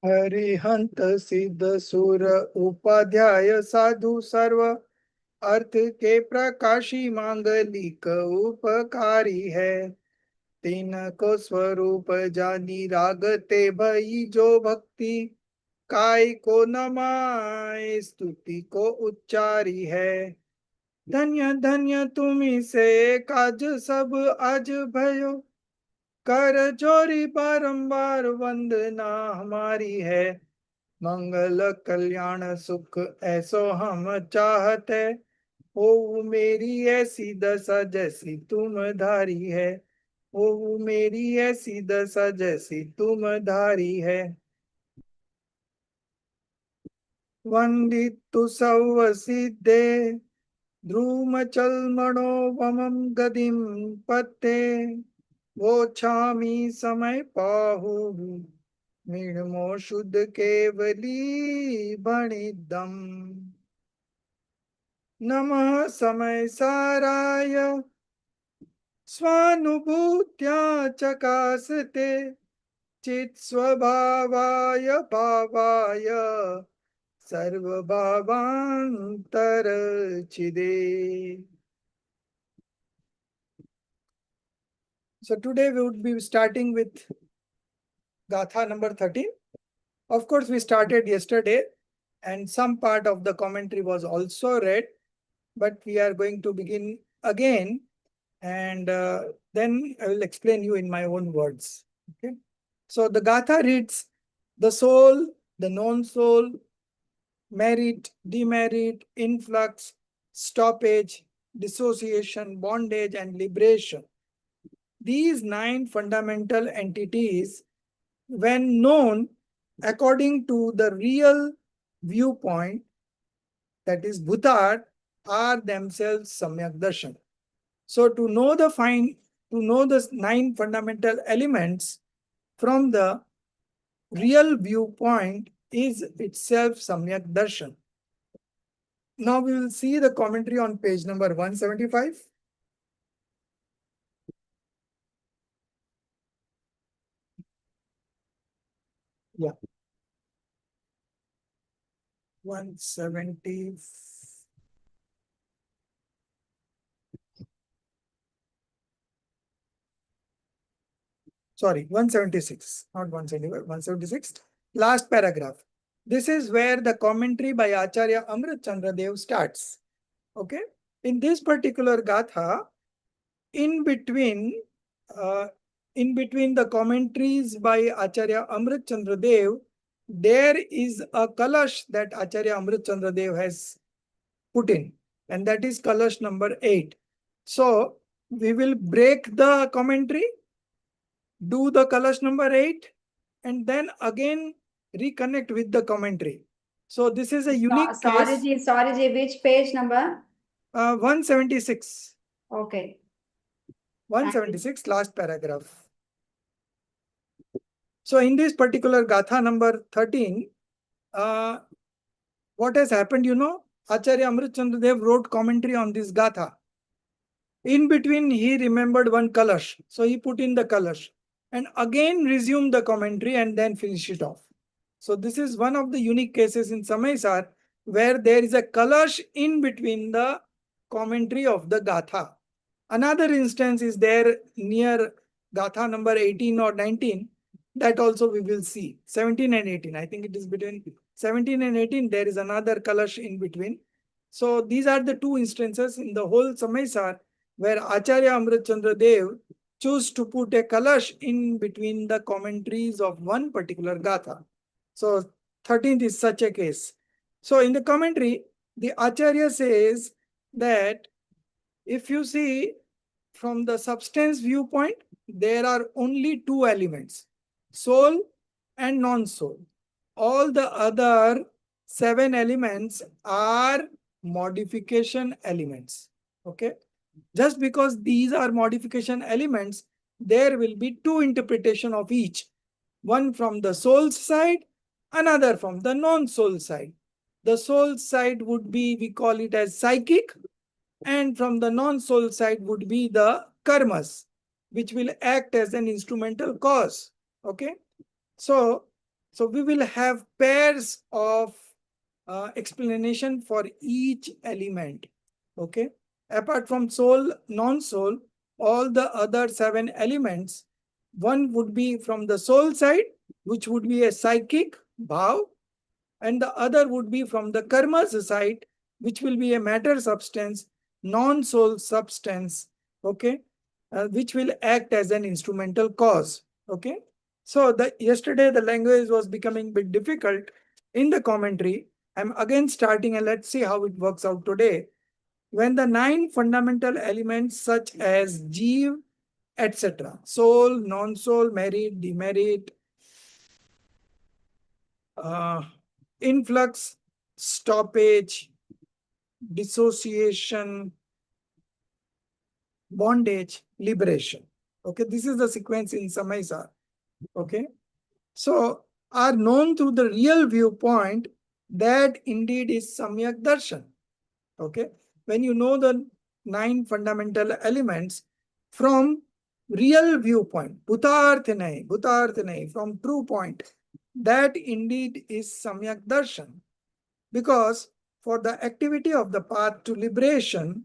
हरिहंत सिद्ध सुर उपाध्याय साधु सर्व अर्थ के प्रकाशी मांगलिक उपकारी है। तीन को स्वरूप जानी रागते भई जो भक्ति काय को नमाय स्तुति को उच्चारी है। धन्य धन्य तुम्ही से काज सब आज भयो कर जोरी बारंबार वंदना हमारी है। मंगल कल्याण सुख ऐसो हम चाहते ओ मेरी ऐसी दशा जैसी तुम धारी है। ओ मेरी ऐसी दशा जैसी तुम धारी है। वंदितु सौ सिद्धे ध्रुम चलमणो वमम गदिम पत्ते वो छामी समय पाहु निर्मो शुद्ध केवली भणिदम। नमः समय साराय स्वानुभूत्या चकासते चित स्वभावाय भावाय सर्वभावांतर चिदे। So today we would be starting with Gatha number 13. Of course, we started yesterday and some part of the commentary was also read, but we are going to begin again and then I will explain you in my own words. Okay. So the Gatha reads, the soul, the non-soul, merit, demerit, influx, stoppage, dissociation, bondage, and liberation. These 9 fundamental entities, when known according to the real viewpoint, that is Bhutad, are themselves Samyak Darshan. So to know the 9 fundamental elements from the real viewpoint is itself Samyak Darshan. Now we will see the commentary on page number 175. Yeah. 170. Sorry, 176, not 175, 176. Last paragraph. This is where the commentary by Acharya Amrit Chandra Dev starts. Okay. In this particular Gatha, in between the commentaries by Acharya Amrit Chandra Dev, there is a kalash that Acharya Amrit Chandra Dev has put in, and that is kalash number 8. So we will break the commentary, do the kalash number 8, and then again reconnect with the commentary. So this is a unique case. Sorry ji, which page number? 176. Okay. 176, last paragraph. So in this particular Gatha number 13, what has happened, you know, Acharya Amrit Chandra Dev wrote commentary on this Gatha. In between, he remembered one kalash. So he put in the kalash and again resumed the commentary and then finish it off. So this is one of the unique cases in Samaysar where there is a kalash in between the commentary of the Gatha. Another instance is there near Gatha number 18 or 19. That also we will see. 17 and 18. I think it is between 17 and 18. There is another kalash in between. So these are the two instances in the whole Samaysar where Acharya Amrit Chandra Dev chose to put a kalash in between the commentaries of one particular Gatha. So 13th is such a case. So in the commentary, the Acharya says that if you see from the substance viewpoint, there are only 2 elements, soul and non-soul. All the other 7 elements are modification elements. Okay. Just because these are modification elements, there will be 2 interpretations of each. One from the soul's side, another from the non-soul side. The soul side would be, we call it as psychic, and from the non-soul side would be the karmas, which will act as an instrumental cause. Okay. So So we will have pairs of explanation for each element. Okay. Apart from soul, non-soul, all the other 7 elements, one would be from the soul side, which would be a psychic bhav, and the other would be from the karma side, which will be a matter substance, non-soul substance, okay, which will act as an instrumental cause. Okay. So yesterday the language was becoming a bit difficult in the commentary. I'm again starting, and let's see how it works out today. When the 9 fundamental elements such as jeev, etc., soul, non-soul, merit, demerit, uh, influx, stoppage, dissociation, bondage, liberation. Okay, this is the sequence in Samaysaar. Okay, so are known through the real viewpoint, that indeed is Samyak Darshan. Okay, when you know the 9 fundamental elements from real viewpoint, bhutarth nahi, from true point, that indeed is Samyak Darshan. Because for the activity of the path to liberation,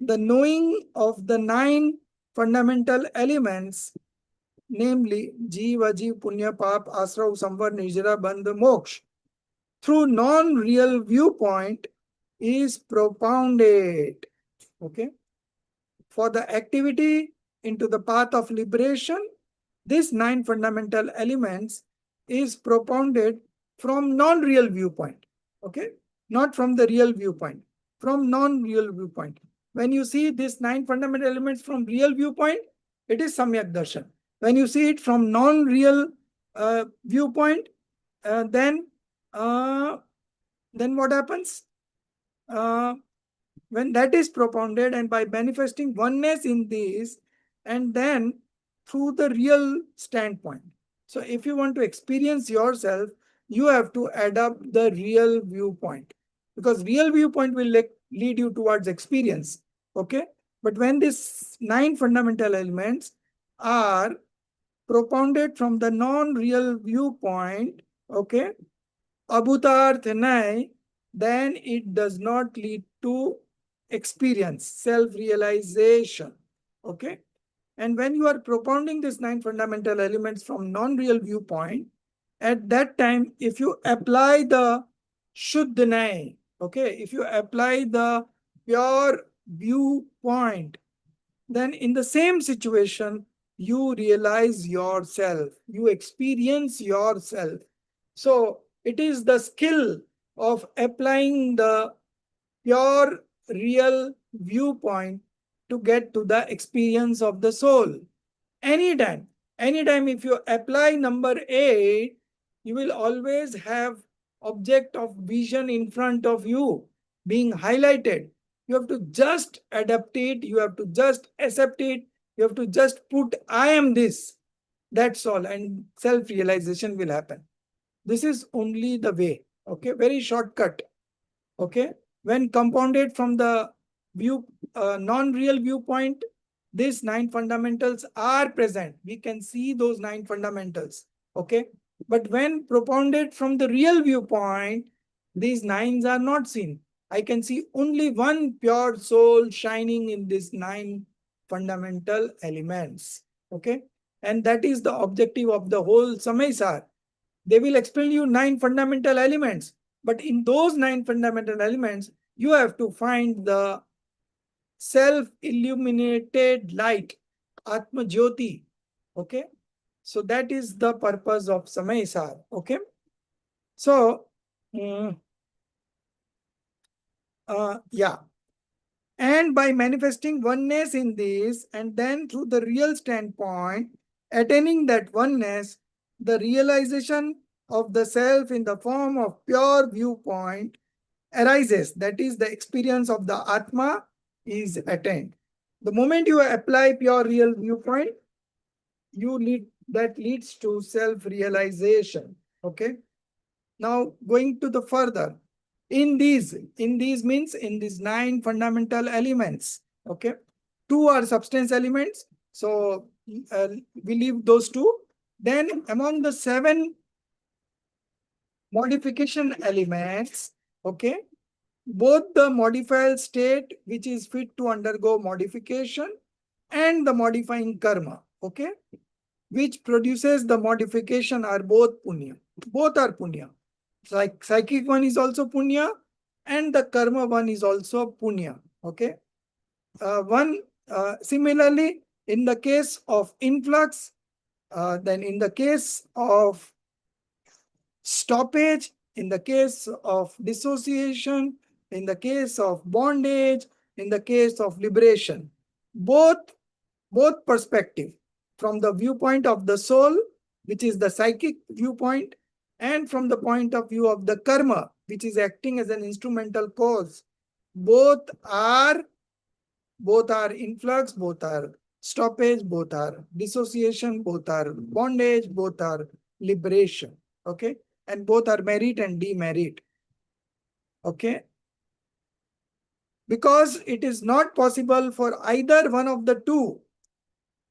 the knowing of the 9 fundamental elements, namely Jiva, Jiv, Punya, Pap, Asra, Samvar, Nijra, Bandha, Moksha, through non-real viewpoint is propounded. Okay. For the activity into the path of liberation, these 9 fundamental elements is propounded from non-real viewpoint. Okay. Not from the real viewpoint, from non-real viewpoint. When you see these 9 fundamental elements from real viewpoint, it is Samyak Darshan. When you see it from non-real viewpoint, then what happens? When that is propounded, and by manifesting oneness in these, and then through the real standpoint. So if you want to experience yourself, you have to adopt the real viewpoint, because real viewpoint will lead you towards experience. Okay. But when these 9 fundamental elements are propounded from the non-real viewpoint, okay, abhutarth nahi, then it does not lead to experience, self-realization. Okay. And when you are propounding these 9 fundamental elements from non-real viewpoint, at that time, if you apply the Shuddha nahi, okay, if you apply the pure viewpoint, then in the same situation, you realize yourself, you experience yourself. So it is the skill of applying the pure real viewpoint to get to the experience of the soul. Anytime if you apply number 8, you will always have object of vision in front of you being highlighted. You have to just adapt it, you have to just accept it, you have to just put I am this. That's all, and self-realization will happen. This is only the way. Okay, very shortcut. Okay, when compounded from the non-real viewpoint, these 9 fundamentals are present. We can see those 9 fundamentals. Okay, but when propounded from the real viewpoint, these 9s are not seen. I can see only one pure soul shining in these 9 fundamental elements. Okay, and that is the objective of the whole Samaysar. They will explain you 9 fundamental elements, but in those 9 fundamental elements, you have to find the self-illuminated light, Atma Jyoti. Okay. So that is the purpose of Samaysar. Okay. So, yeah. And by manifesting oneness in this, and then through the real standpoint, attaining that oneness, the realization of the self in the form of pure viewpoint arises. That is, the experience of the Atma is attained. The moment you apply pure real viewpoint, that leads to self-realization. Okay. Now going to the further. In these means in these 9 fundamental elements. Okay. 2 are substance elements. So we leave those 2. Then among the 7 modification elements, okay, both the modified state which is fit to undergo modification and the modifying karma, okay, which produces the modification are both punya. Both are punya. Psychic one is also punya and the karma one is also punya, okay. Similarly, in the case of influx, then in the case of stoppage, in the case of dissociation, in the case of bondage, in the case of liberation, both perspective, from the viewpoint of the soul, which is the psychic viewpoint, and from the point of view of the karma, which is acting as an instrumental cause, both are influx, both are stoppage, both are dissociation, both are bondage, both are liberation, okay, and both are merit and demerit, okay. Because it is not possible for either one of the two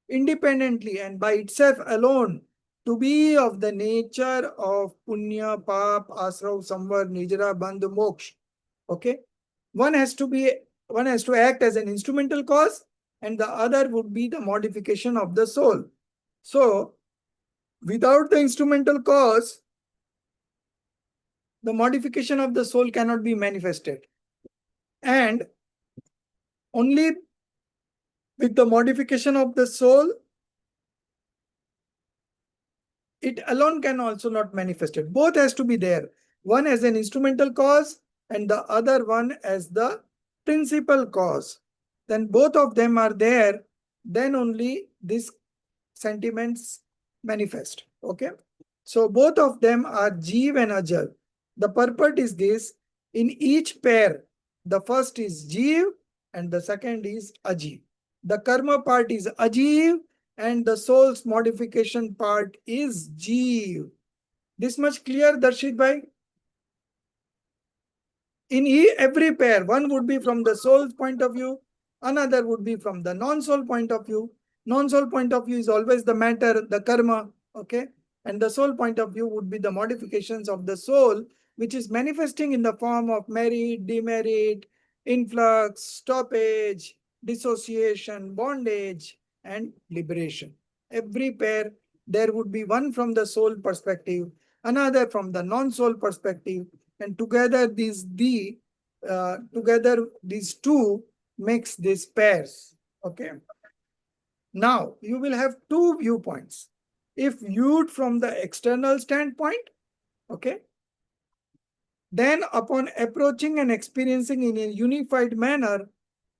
independently and by itself alone to be of the nature of punya, pap, asrav, samvar, nijra, bandh, moksha, okay. One has to act as an instrumental cause, and the other would be the modification of the soul. So, without the instrumental cause, the modification of the soul cannot be manifested. And only with the modification of the soul, it alone can also not manifest it. Both has to be there. One as an instrumental cause and the other one as the principal cause. Then both of them are there, then only these sentiments manifest. Okay. So both of them are Jeev and Ajal. The purport is this: in each pair, the first is Jeev and the second is Ajiv. The karma part is Ajiv and the soul's modification part is Jeev. This much clear, Darshit bhai? In every pair, one would be from the soul's point of view, another would be from the non-soul point of view. Non-soul point of view is always the matter, the karma, okay? And the soul point of view would be the modifications of the soul, which is manifesting in the form of merit, demerit, influx, stoppage, dissociation, bondage, and liberation. Every pair, there would be one from the soul perspective, another from the non-soul perspective, and together these two makes these pairs. Okay. Now you will have two viewpoints. If viewed from the external standpoint, okay, then upon approaching and experiencing in a unified manner,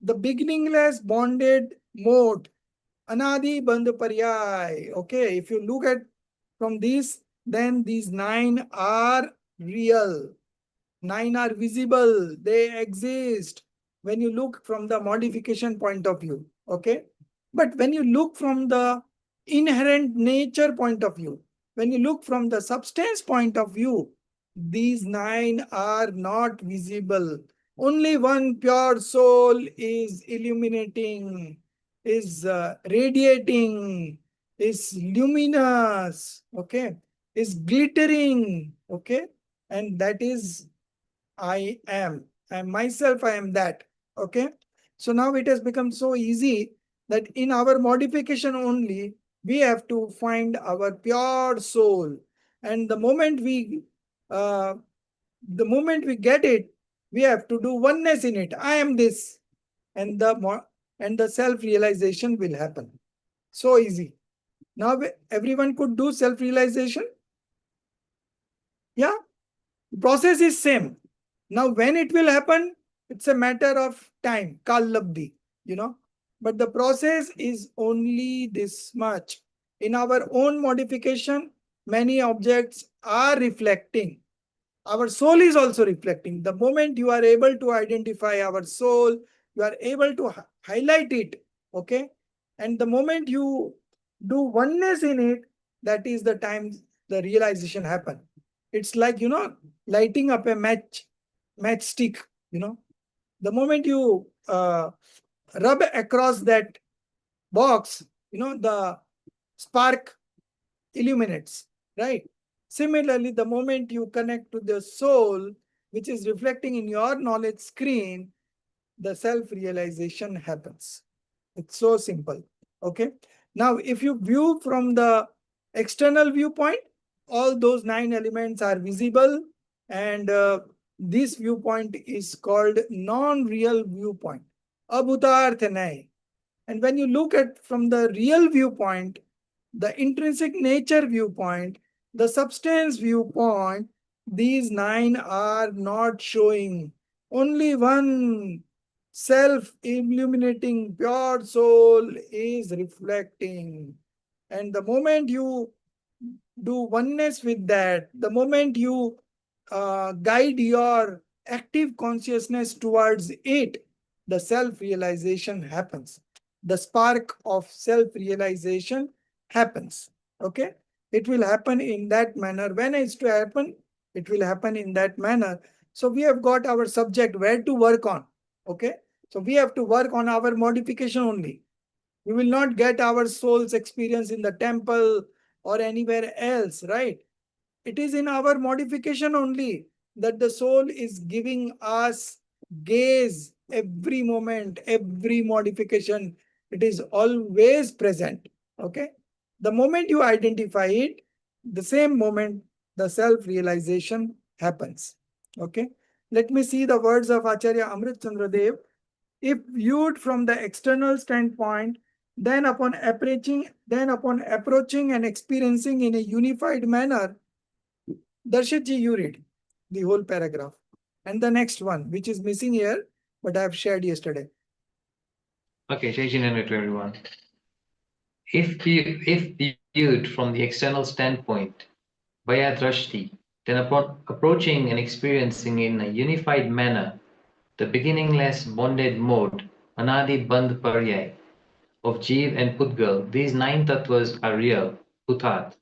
the beginningless bonded mode, anadi bandh paryay. Okay, if you look at from these, then these 9 are real. 9 are visible, they exist when you look from the modification point of view, okay? But when you look from the inherent nature point of view, when you look from the substance point of view, these 9 are not visible. Only one pure soul is illuminating, is radiating, is luminous, okay? Is glittering, okay? And that is I am. I myself, I am that. Okay. So now it has become so easy that in our modification only, we have to find our pure soul. And the moment we get it, we have to do oneness in it. I am this. And the self-realization will happen. So easy. Now everyone could do self-realization. Yeah. The process is same. Now, when it will happen, it's a matter of time, kal labdhi, you know. But the process is only this much. In our own modification, many objects are reflecting. Our soul is also reflecting. The moment you are able to identify our soul, you are able to highlight it, okay? And the moment you do oneness in it, that is the time the realization happen. It's like, lighting up a matchstick, the moment you rub across that box, the spark illuminates, right? Similarly, the moment you connect to the soul, which is reflecting in your knowledge screen, the self-realization happens. It's so simple. Okay. Now, if you view from the external viewpoint, all those 9 elements are visible, and this viewpoint is called non-real viewpoint. Abhutarth nahi. And when you look at from the real viewpoint, the intrinsic nature viewpoint, the substance viewpoint, these 9 are not showing. Only one self-illuminating pure soul is reflecting. And the moment you do oneness with that, the moment you guide your active consciousness towards it, the self-realization happens. The spark of self-realization happens. Okay? It will happen in that manner. When it's to happen, it will happen in that manner. So we have got our subject where to work on. Okay? So we have to work on our modification only. We will not get our soul's experience in the temple or anywhere else, right? It is in our modification only that the soul is giving us gaze every moment, every modification. It is always present. Okay. The moment you identify it, the same moment the self-realization happens. Okay. Let me see the words of Acharya Amrit Chandra Dev. If viewed from the external standpoint, then upon approaching and experiencing in a unified manner, Darshit ji, you read the whole paragraph. And the next one, which is missing here, but I have shared yesterday. Okay, Jai Jinanu to everyone. If viewed from the external standpoint, via drashti, then upon approaching and experiencing in a unified manner the beginningless bonded mode, anadi bandh paryay, of Jeev and Pudgal, these 9 tattvas are real, Bhutat.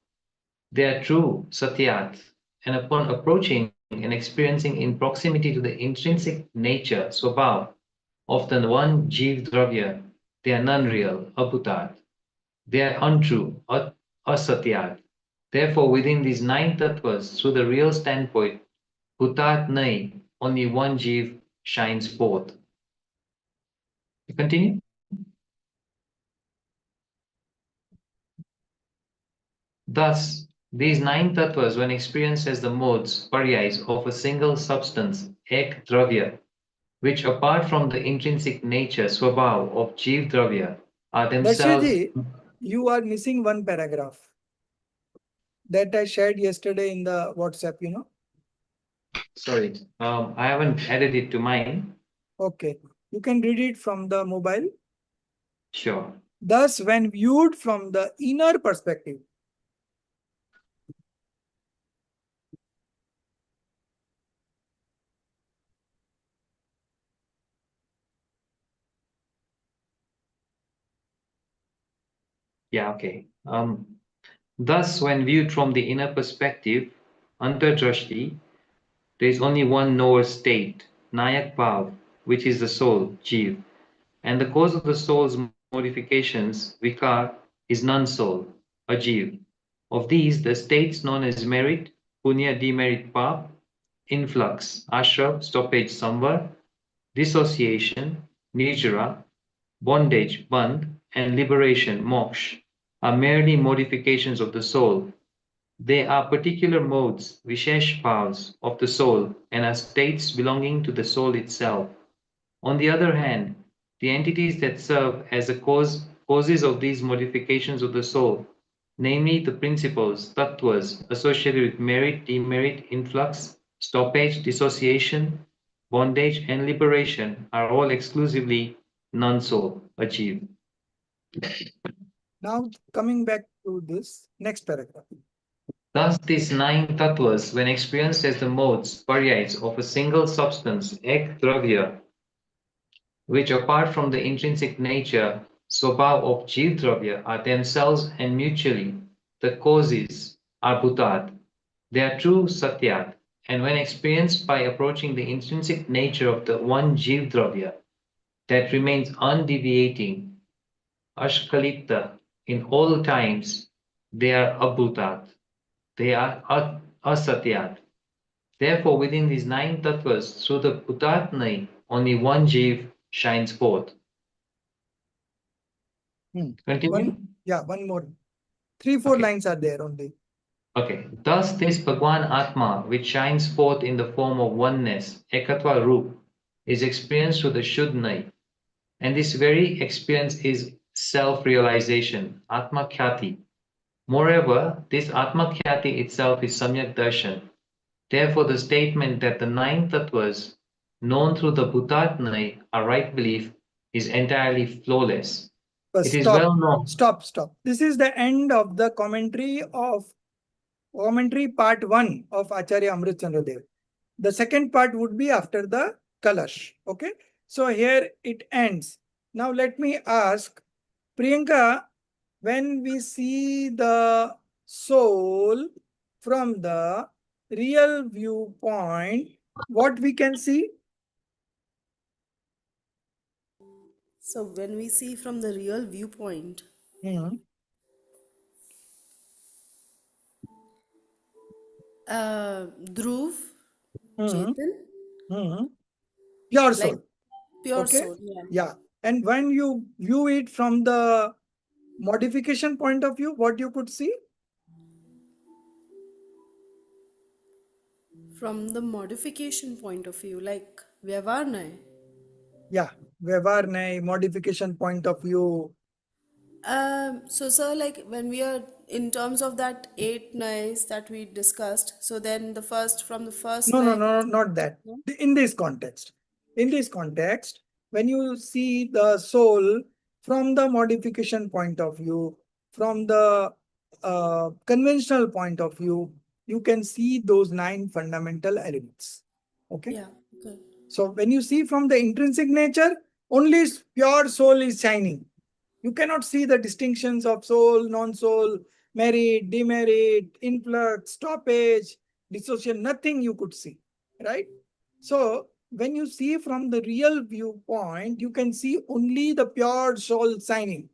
They are true, Satyat, and upon approaching and experiencing in proximity to the intrinsic nature, Swabhav, of the one Jeev Dravya, they are non-real, Abhutat. They are untrue, Asatyat. Therefore, within these 9 tattvas, through the real standpoint, Bhutat Nai, only one Jeev shines forth. You continue? Thus, these 9 tattvas, when experienced as the modes, paryais, of a single substance, ek dravya, which apart from the intrinsic nature, swabhav, of Jeev dravya, are Darshit themselves. ji, you are missing one paragraph that I shared yesterday in the WhatsApp, you know. Sorry, I haven't added it to mine. Okay. You can read it from the mobile. Sure. Thus, when viewed from the inner perspective, Yeah, okay. Thus, when viewed from the inner perspective, antardrashti, there is only one knower state, nayak bhav, which is the soul, Jeev. And the cause of the soul's modifications, vikar, is non-soul, ajiv. Of these, the states known as merit, punya, demerit, pap, influx, ashra, stoppage, samvar, dissociation, nijra, bondage, bandh, and liberation, moksha, are merely modifications of the soul. They are particular modes, vishesh bhavs, of the soul and are states belonging to the soul itself. On the other hand, the entities that serve as the causes of these modifications of the soul, namely the principles, tattvas, associated with merit, demerit, influx, stoppage, dissociation, bondage, and liberation, are all exclusively non-soul, achieved. now coming back to this next paragraph. Thus, these 9 tattvas, when experienced as the modes, paryais, of a single substance, ek dravya, which apart from the intrinsic nature, swabhav of Jeev Dravya, are themselves and mutually the causes, are bhutat. They are true satyat, and when experienced by approaching the intrinsic nature of the one Jeev Dravya, that remains undeviating, ashkalipta, in all times, they are abhutat. they are asatyat. Therefore, within these 9 tattvas, through the Bhutatnai, only one Jiv shines forth. Continue. One more. 3-4 Okay. lines are there only. Okay. Thus, this Bhagwan Atma, which shines forth in the form of oneness, Ekatva Roop, is experienced through the Shuddhnai. And this very experience is self-realization, Atma Khyati. Moreover, this Atma Khyati itself is Samyak Darshan. Therefore, the statement that the 9 tattvas known through the Bhutatnai are right belief is entirely flawless. It is well known. Stop. This is the end of the commentary part 1 of Acharya Amrit Chandra Dev. The second part would be after the Kalash. Okay. So here it ends. Now let me ask Priyanka, when we see the soul from the real viewpoint, what we can see? So when we see from the real viewpoint, Dhruv, Chetan, Pure like soul. pure Okay. soul. Yeah. Yeah. And when you view it from the modification point of view, what you could see? From the modification point of view, like Vyavarnay. Yeah. Vyavarnay, modification point of view. So sir, like when we are in terms of that 8 nays that we discussed, so then the first from the first No, nay. not that. No? In this context, when you see the soul from the modification point of view, from the conventional point of view, you can see those 9 fundamental elements. Okay. Yeah. Okay. So when you see from the intrinsic nature, only pure soul is shining. You cannot see the distinctions of soul, non-soul, merit, demerit, influx, stoppage, dissociation, nothing you could see, right? So when you see from the real viewpoint, you can see only the pure soul shining.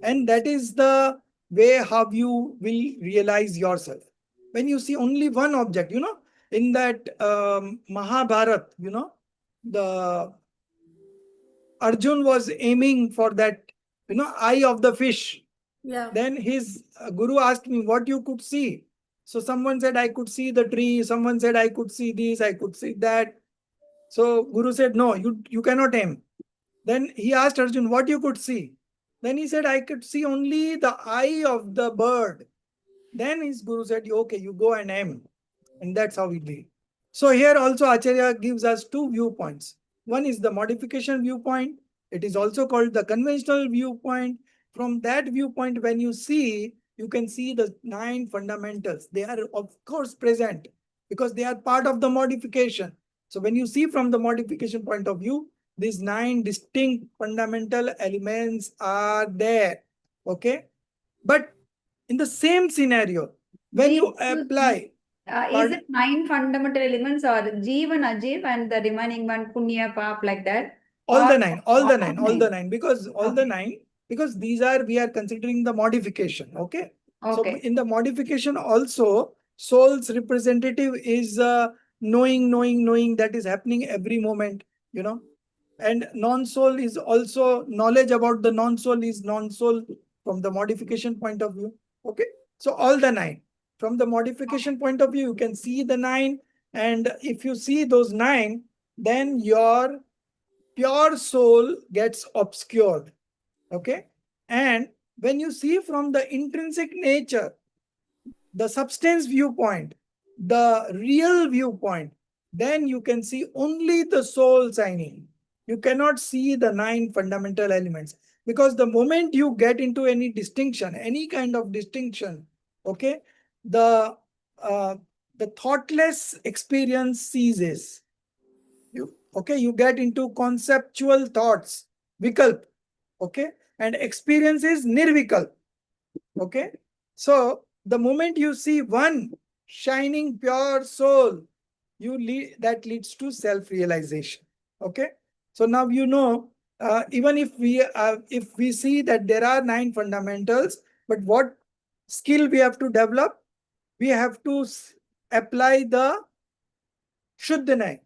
And that is the way how you will realize yourself. When you see only one object, in that Mahabharat, the Arjun was aiming for that, eye of the fish. Yeah. Then his guru asked me what you could see. So someone said I could see the tree. Someone said I could see this, I could see that. So guru said, no, you cannot aim. Then he asked Arjun what you could see. Then he said, I could see only the eye of the bird. Then his guru said, okay, you go and aim. And that's how we did. So here also Acharya gives us 2 viewpoints. One is the modification viewpoint. It is also called the conventional viewpoint. From that viewpoint, when you see, you can see the 9 fundamentals. They are of course present because they are part of the modification. So when you see from the modification point of view, these 9 distinct fundamental elements are there. Okay. But in the same scenario, when you apply, is it 9 fundamental elements or Jeev and Ajeev and the remaining one Punya, Pap, like that? all the Or 9, because the 9, because these are, we are considering the modification. Okay. So in the modification also, soul's representative is knowing, that is happening every moment, and non-soul is also knowledge about the non-soul is non-soul from the modification point of view. Okay. So all the 9. From the modification point of view, you can see the 9. And if you see those 9, then your pure soul gets obscured. Okay. And when you see from the intrinsic nature, the substance viewpoint, the real viewpoint, then you can see only the soul shining. You cannot see the 9 fundamental elements, because the moment you get into any distinction, any kind of distinction, okay, the thoughtless experience ceases. You get into conceptual thoughts, vikalp, okay, and experience is nirvikalp. Okay. So the moment you see one shining pure soul, that leads to self-realization. Okay. So now even if we see that there are 9 fundamentals, but what skill we have to develop? we have to apply the Shuddhanai,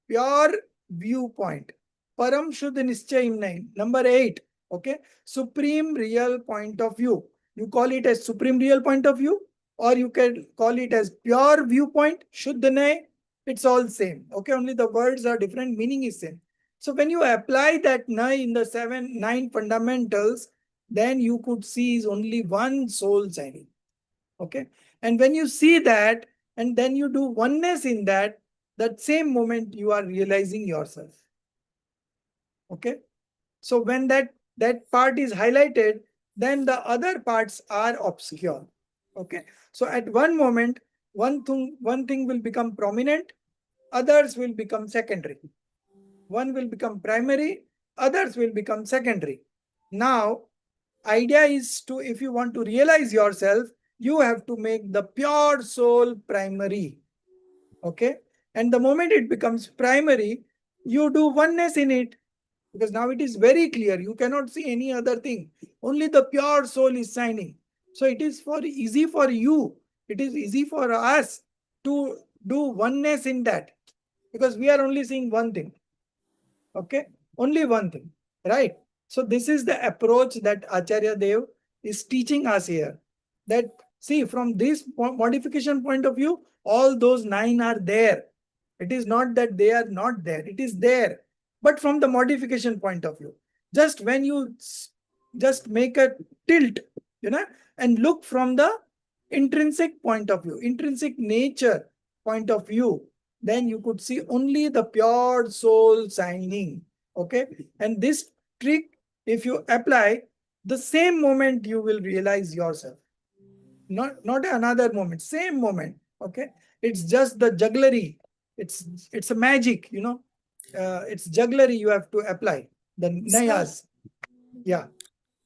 pure viewpoint. Param Shuddha Nischayimnai, number 8. Okay, supreme real point of view. You call it as supreme real point of view, or you can call it as pure viewpoint, Shuddhanai. It's all same. Okay, only the words are different, meaning is same. So when you apply that Nai in the 9 fundamentals, then you could see is only one soul shining. Okay, and when you see that, and then you do oneness in that same moment you are realizing yourself. Okay, so when that part is highlighted, then the other parts are obscure. Okay, so at one moment one thing will become prominent, others will become secondary. One will become primary, others will become secondary. Now idea is to, if you want to realize yourself, you have to make the pure soul primary. Okay, and the moment it becomes primary, you do oneness in it, because now it is very clear, you cannot see any other thing, only the pure soul is shining. So it is easy for you, it is easy for us to do oneness in that, because we are only seeing one thing. Okay, only one thing, right? So this is the approach that Acharya Dev is teaching us here. That, see, from this modification point of view, all those 9 are there. It is not that they are not there, it is there. But from the modification point of view, just when you just make a tilt, and look from the intrinsic point of view, intrinsic nature point of view, then you could see only the pure soul shining. Okay, and this trick, if you apply, the same moment you will realize yourself, not another moment, same moment. Okay, it's just the jugglery, it's a magic, it's jugglery you have to apply, the nayas. Yeah.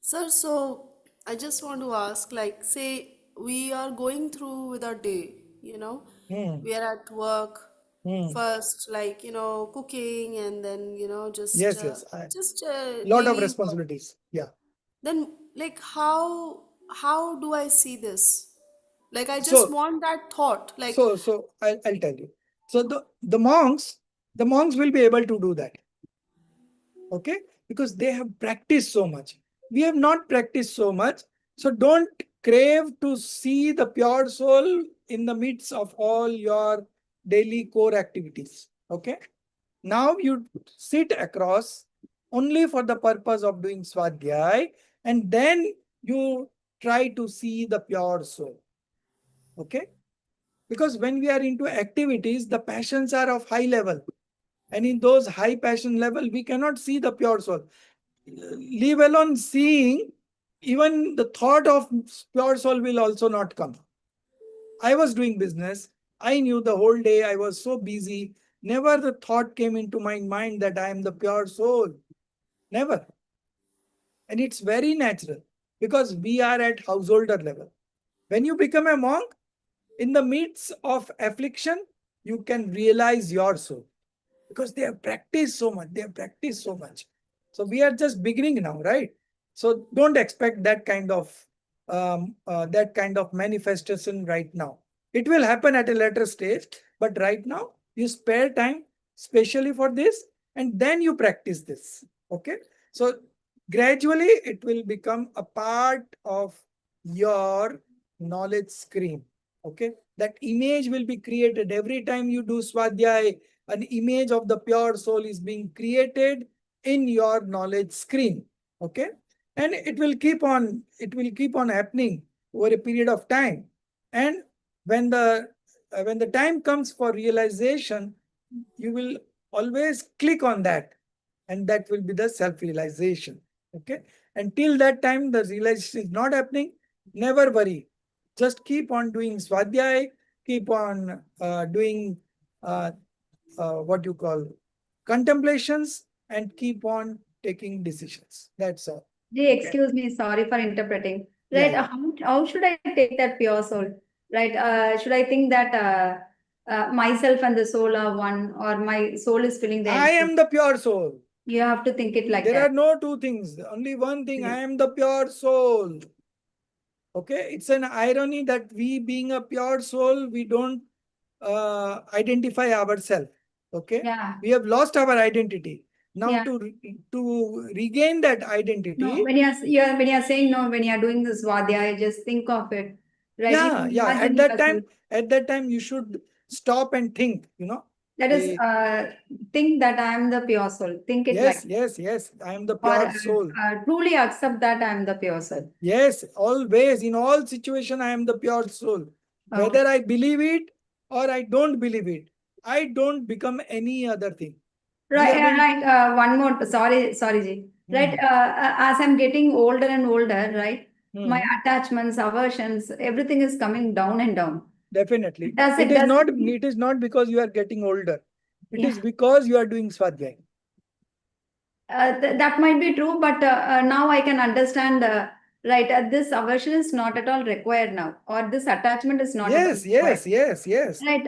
Sir, so I just want to ask, like, say we are going through with our day, we are at work Hmm. first, like, cooking, and then, just Yes, yes. Lot of daily work. responsibilities. Yeah. Then, like, how do I see this? Like, I just So, want that thought, like, I'll tell you. So the monks will be able to do that. Okay, because they have practiced so much. We have not practiced so much. So don't crave to see the pure soul in the midst of all your daily core activities. Okay, now you sit across only for the purpose of doing swadhyay, and then you try to see the pure soul. Okay, because when we are into activities, the passions are of high level, and in those high passion level we cannot see the pure soul. Leave alone seeing, even the thought of pure soul will also not come. I was doing business, I knew the whole day I was so busy, never the thought came into my mind that I am the pure soul. Never. And it's very natural, because we are at householder level. When you become a monk, in the midst of affliction, you can realize your soul, because they have practiced so much. They have practiced so much. So we are just beginning now, right? So don't expect that kind of manifestation right now. It will happen at a later stage, but right now you spare time specially for this, and then you practice this. Okay, so gradually it will become a part of your knowledge screen. Okay, that image will be created every time you do swadhyay. An image of the pure soul is being created in your knowledge screen. Okay, and it will keep on happening over a period of time. And when the time comes for realization, you will always click on that, and that will be the self-realization. Okay, until that time the realization is not happening, never worry, just keep on doing swadhyay, keep on doing what you call contemplations, and keep on taking decisions. That's all. Jay, Okay. excuse me, sorry for interpreting. Yeah, Right, yeah. how should I take that pure soul? Right, should I think that myself and the soul are one, or my soul is filling the I empty? am the pure soul. You have to think it like There are that. no two things. Only one thing. I am the pure soul. Okay, it's an irony that we, being a pure soul, we don't identify ourselves. Okay, Yeah. we have lost our identity. Now Yeah. to regain that No, identity, when you're saying no, when you're doing this Svadhyaya, just think of it. Right? yeah, You yeah. imagine it as At that time, you should stop and think. that is Eh, think that I am the pure soul. Think it like yes. I am the or pure soul. truly accept that I am the pure soul. Yes, always, in all situation, I am the pure soul. Okay. Whether I believe it or I don't believe it, I don't become any other thing. We Right, are going- right. One more. Sorry, Ji. Right. As I'm getting older and older, right, my Mhm. attachments, aversions, everything is coming down and down. Definitely. Does It it? is Does not. it mean- It is not because you are getting older. It Yeah. is because you are doing Swadhyay. That might be true, but now I can understand. Right, this aversion is not at all required now, or this attachment is not at all required. Yes. Right.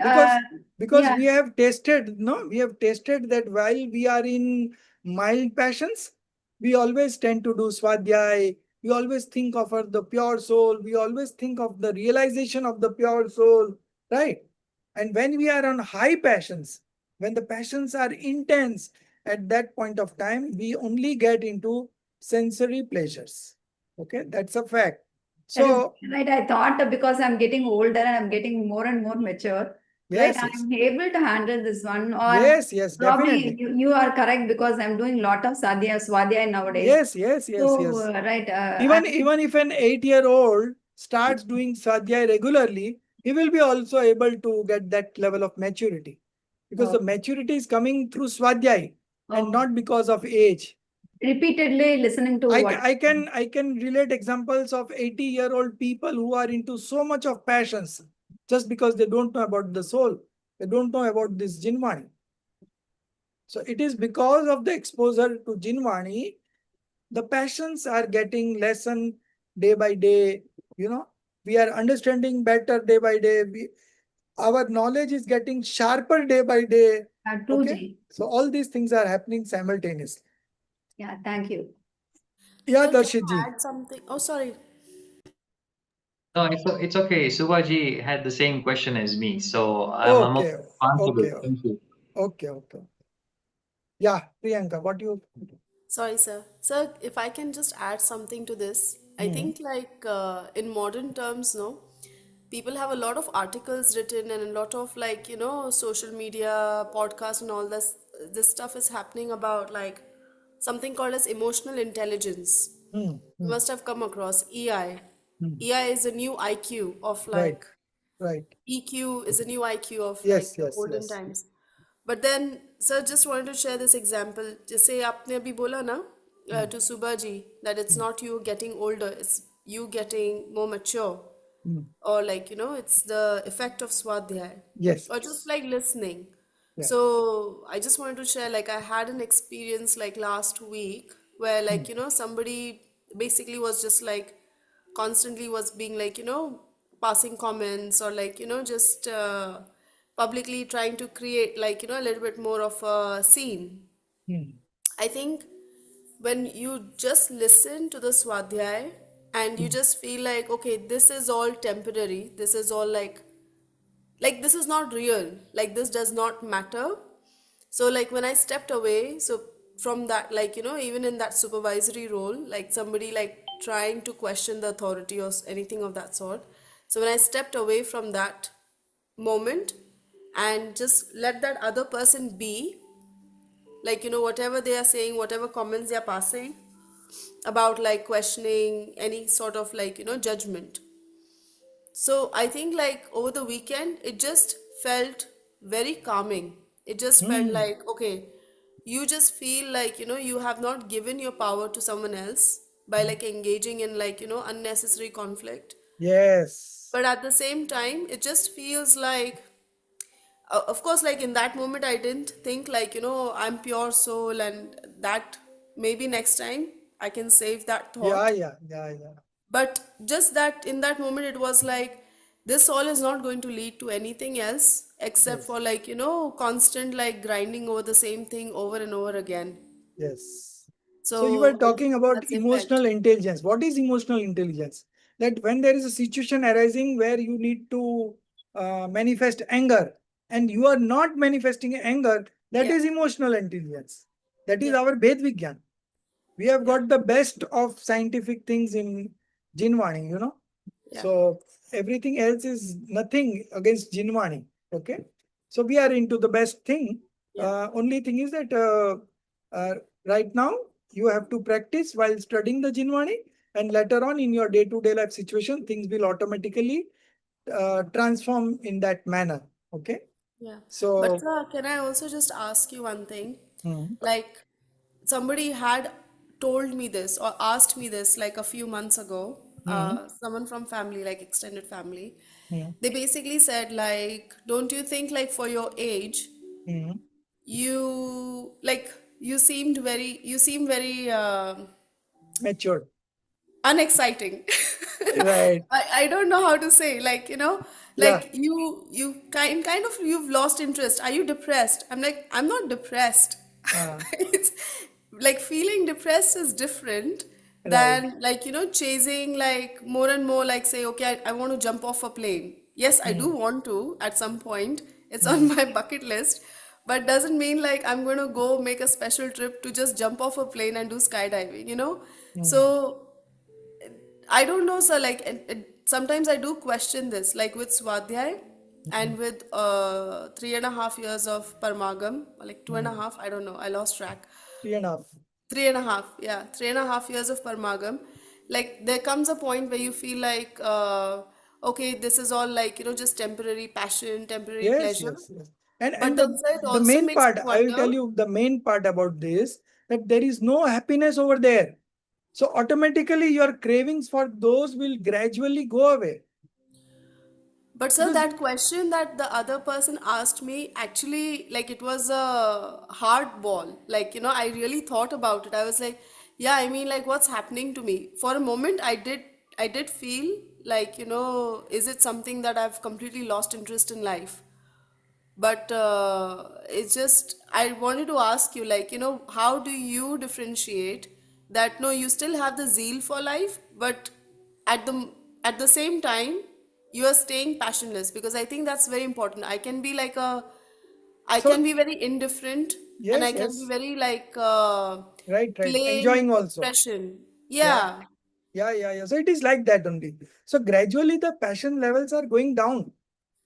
Because Yeah. we have tested, no, we have tested that while we are in mild passions, we always tend to do Swadhyay. We always think of the pure soul. We always think of the realization of the pure soul, right? And when we are on high passions, when the passions are intense, at that point of time, we only get into sensory pleasures. Okay, that's a fact. That is So, right. I thought that because I'm getting older and I'm getting more and more mature, right? yes, I'm able to handle this one. Or yes, probably definitely. you are correct because I'm doing lot of Swadhyaya nowadays. Yes. So, right. Even if an 8-year-old starts doing Swadhyay regularly, he will be also able to get that level of maturity. Because the Okay. maturity is coming through Swadhyay and Okay. not because of age. Repeatedly listening to what I can relate examples of 80-year-old people who are into so much of passions just because they don't know about the soul. They don't know about this Jinvani. So it is because of the exposure to Jinvani, the passions are getting lessened day by day. We are understanding better day by day. Our knowledge is getting sharper day by day. true, Okay, Ji. so all these things are happening simultaneously. Yeah, thank you. Yeah, Sir, can Darshit I ji. add something? Oh, sorry. No, it's okay. Subaji had the same question as me, so I'm Okay, answerable. okay, Thank you. okay. Yeah, Priyanka, what you? Sorry, sir. Sir, if I can just add something to this, I Hmm. think like in modern terms, no, people have a lot of articles written and a lot of like, social media, podcasts and all this stuff is happening about like something called as emotional intelligence. Hmm. You Hmm. must have come across EI. Hmm. EI is a new IQ of Right, like right. EQ is a new IQ of Yes, like the yes, olden yes. times. But then, sir, just wanted to share this example. जैसे आपने अभी बोला ना to Subhaji that it's not you getting older, it's you getting more mature, Hmm. or like it's the effect of Swadhyay, Yes. or just like listening. Yeah. So I just wanted to share like I had an experience like last week where like somebody basically was just like constantly was being like passing comments or like just publicly trying to create like a little bit more of a scene. Hmm. I think when you just listen to the Swadhyay and you just feel like okay, this is all temporary, this is all like this is not real, like this does not matter. So like when I stepped away, so from that, like even in that supervisory role, like somebody like trying to question the authority or anything of that sort, so when I stepped away from that moment and just let that other person be, like whatever they are saying, whatever comments they are passing about like questioning any sort of like judgment. So I think like over the weekend, it just felt very calming. It just felt Hmm. like, okay, you just feel like, you have not given your power to someone else by like engaging in like, unnecessary conflict. Yes. But at the same time, it just feels like, of course, like in that moment, I didn't think like, I'm pure soul and that maybe next time I can save that thought. Yeah. But just that in that moment it was like this all is not going to lead to anything else except Yes. for like constant like grinding over the same thing over and over again. Yes. So you were So I think talking about that's the effect. emotional intelligence. What is emotional intelligence? that when there is a situation arising where you need to manifest anger and you are not manifesting anger, that Yeah. is emotional intelligence. That is Yeah. our Ved Vigyan. We have got the best of scientific things in Jinvani, you know. Yeah. So everything else is nothing against Jinvani. Okay. So we are into the best thing. Yeah. Only thing is that right now you have to practice while studying the Jinvani, and later on in your day-to-day life situation, things will automatically transform in that manner. Okay. Yeah. So But sir, can I also just ask you one thing? Like somebody had told me this or asked me this like a few months ago. Someone from family, like extended family. They basically said like, don't you think like for your age, you like you seem very matured. unexciting. Right. I don't know how to say, like, you know, Yeah. like you kind of you've lost interest. Are you depressed? I'm like, I'm not depressed. It's like feeling depressed is different Right. than like, you know, chasing like more and more like say, okay, I want to jump off a plane. Yes, I do want to at some point. It's on my bucket list, but doesn't mean like I'm going to go make a special trip to just jump off a plane and do skydiving, you know? So I don't know, sir. Like, sometimes I do question this, like with Swadhyay and with 3.5 years of Parmagam, like 2.5, I don't know, I lost track. 3.5. 3.5, yeah, 3.5 years of Parmagam. Like, there comes a point where you feel like, okay, this is all like, you know, just temporary passion, temporary Yes, pleasure. yes, yes. And But then, sir, it the also main makes part, me I will tell wonder. you the main part about this, that there is no happiness over there. So automatically your cravings for those will gradually go away. But sir, Because that question that the other person asked me, actually, like it was a hard ball. Like, you know, I really thought about it. I was like, yeah, I mean, like what's happening to me? For a moment, I did feel like, you know, is it something that I've completely lost interest in life? But it's just, I wanted to ask you, like, you know, how do you differentiate that no, you still have the zeal for life, but at the same time, you are staying passionless? Because I think that's very important. I so can be very indifferent, and I yes, can be yes. very like Right, right. playing Enjoying with also. expression. Yeah. Yeah. Yeah. So it is like that only. So gradually the passion levels are going down.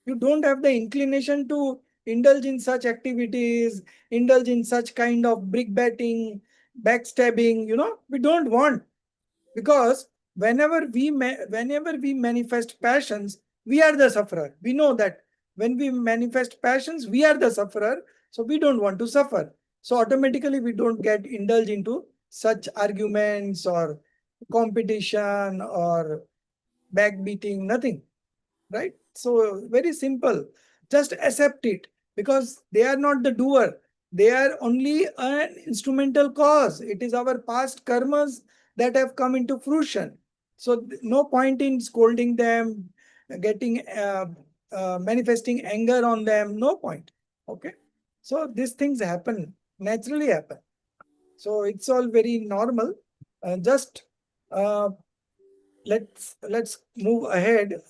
You don't have the inclination to indulge in such activities, indulge in such kind of brick batting, backstabbing, you know, we don't want. Because whenever we manifest passions, we are the sufferer. We know that when we manifest passions, we are the sufferer. So we don't want to suffer. So automatically we don't get indulged into such arguments or competition or backbeating, nothing. Right? So very simple. Just accept it, because they are not the doer. They are only an instrumental cause. It is our past karmas that have come into fruition. So no point in scolding them, getting manifesting anger on them. No point. Okay. So these things happen, naturally happen. So it's all very normal. Just uh, let's move ahead.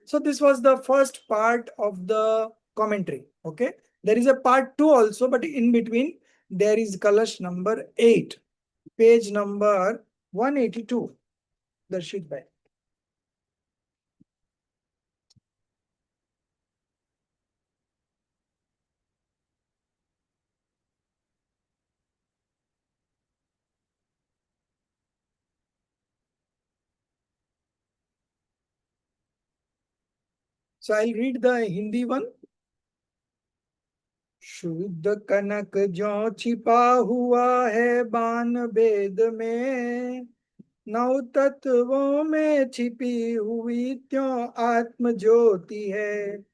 So this was the first part of the commentary. Okay, there is a part 2 also, but in between there is Kalash number 8, page number 182. Darshit bhai. So I'll read the Hindi one. शुद्ध कनक जो छिपा हुआ है बान भेद में, नौ तत्वों में छिपी हुई त्यों आत्म ज्योति है।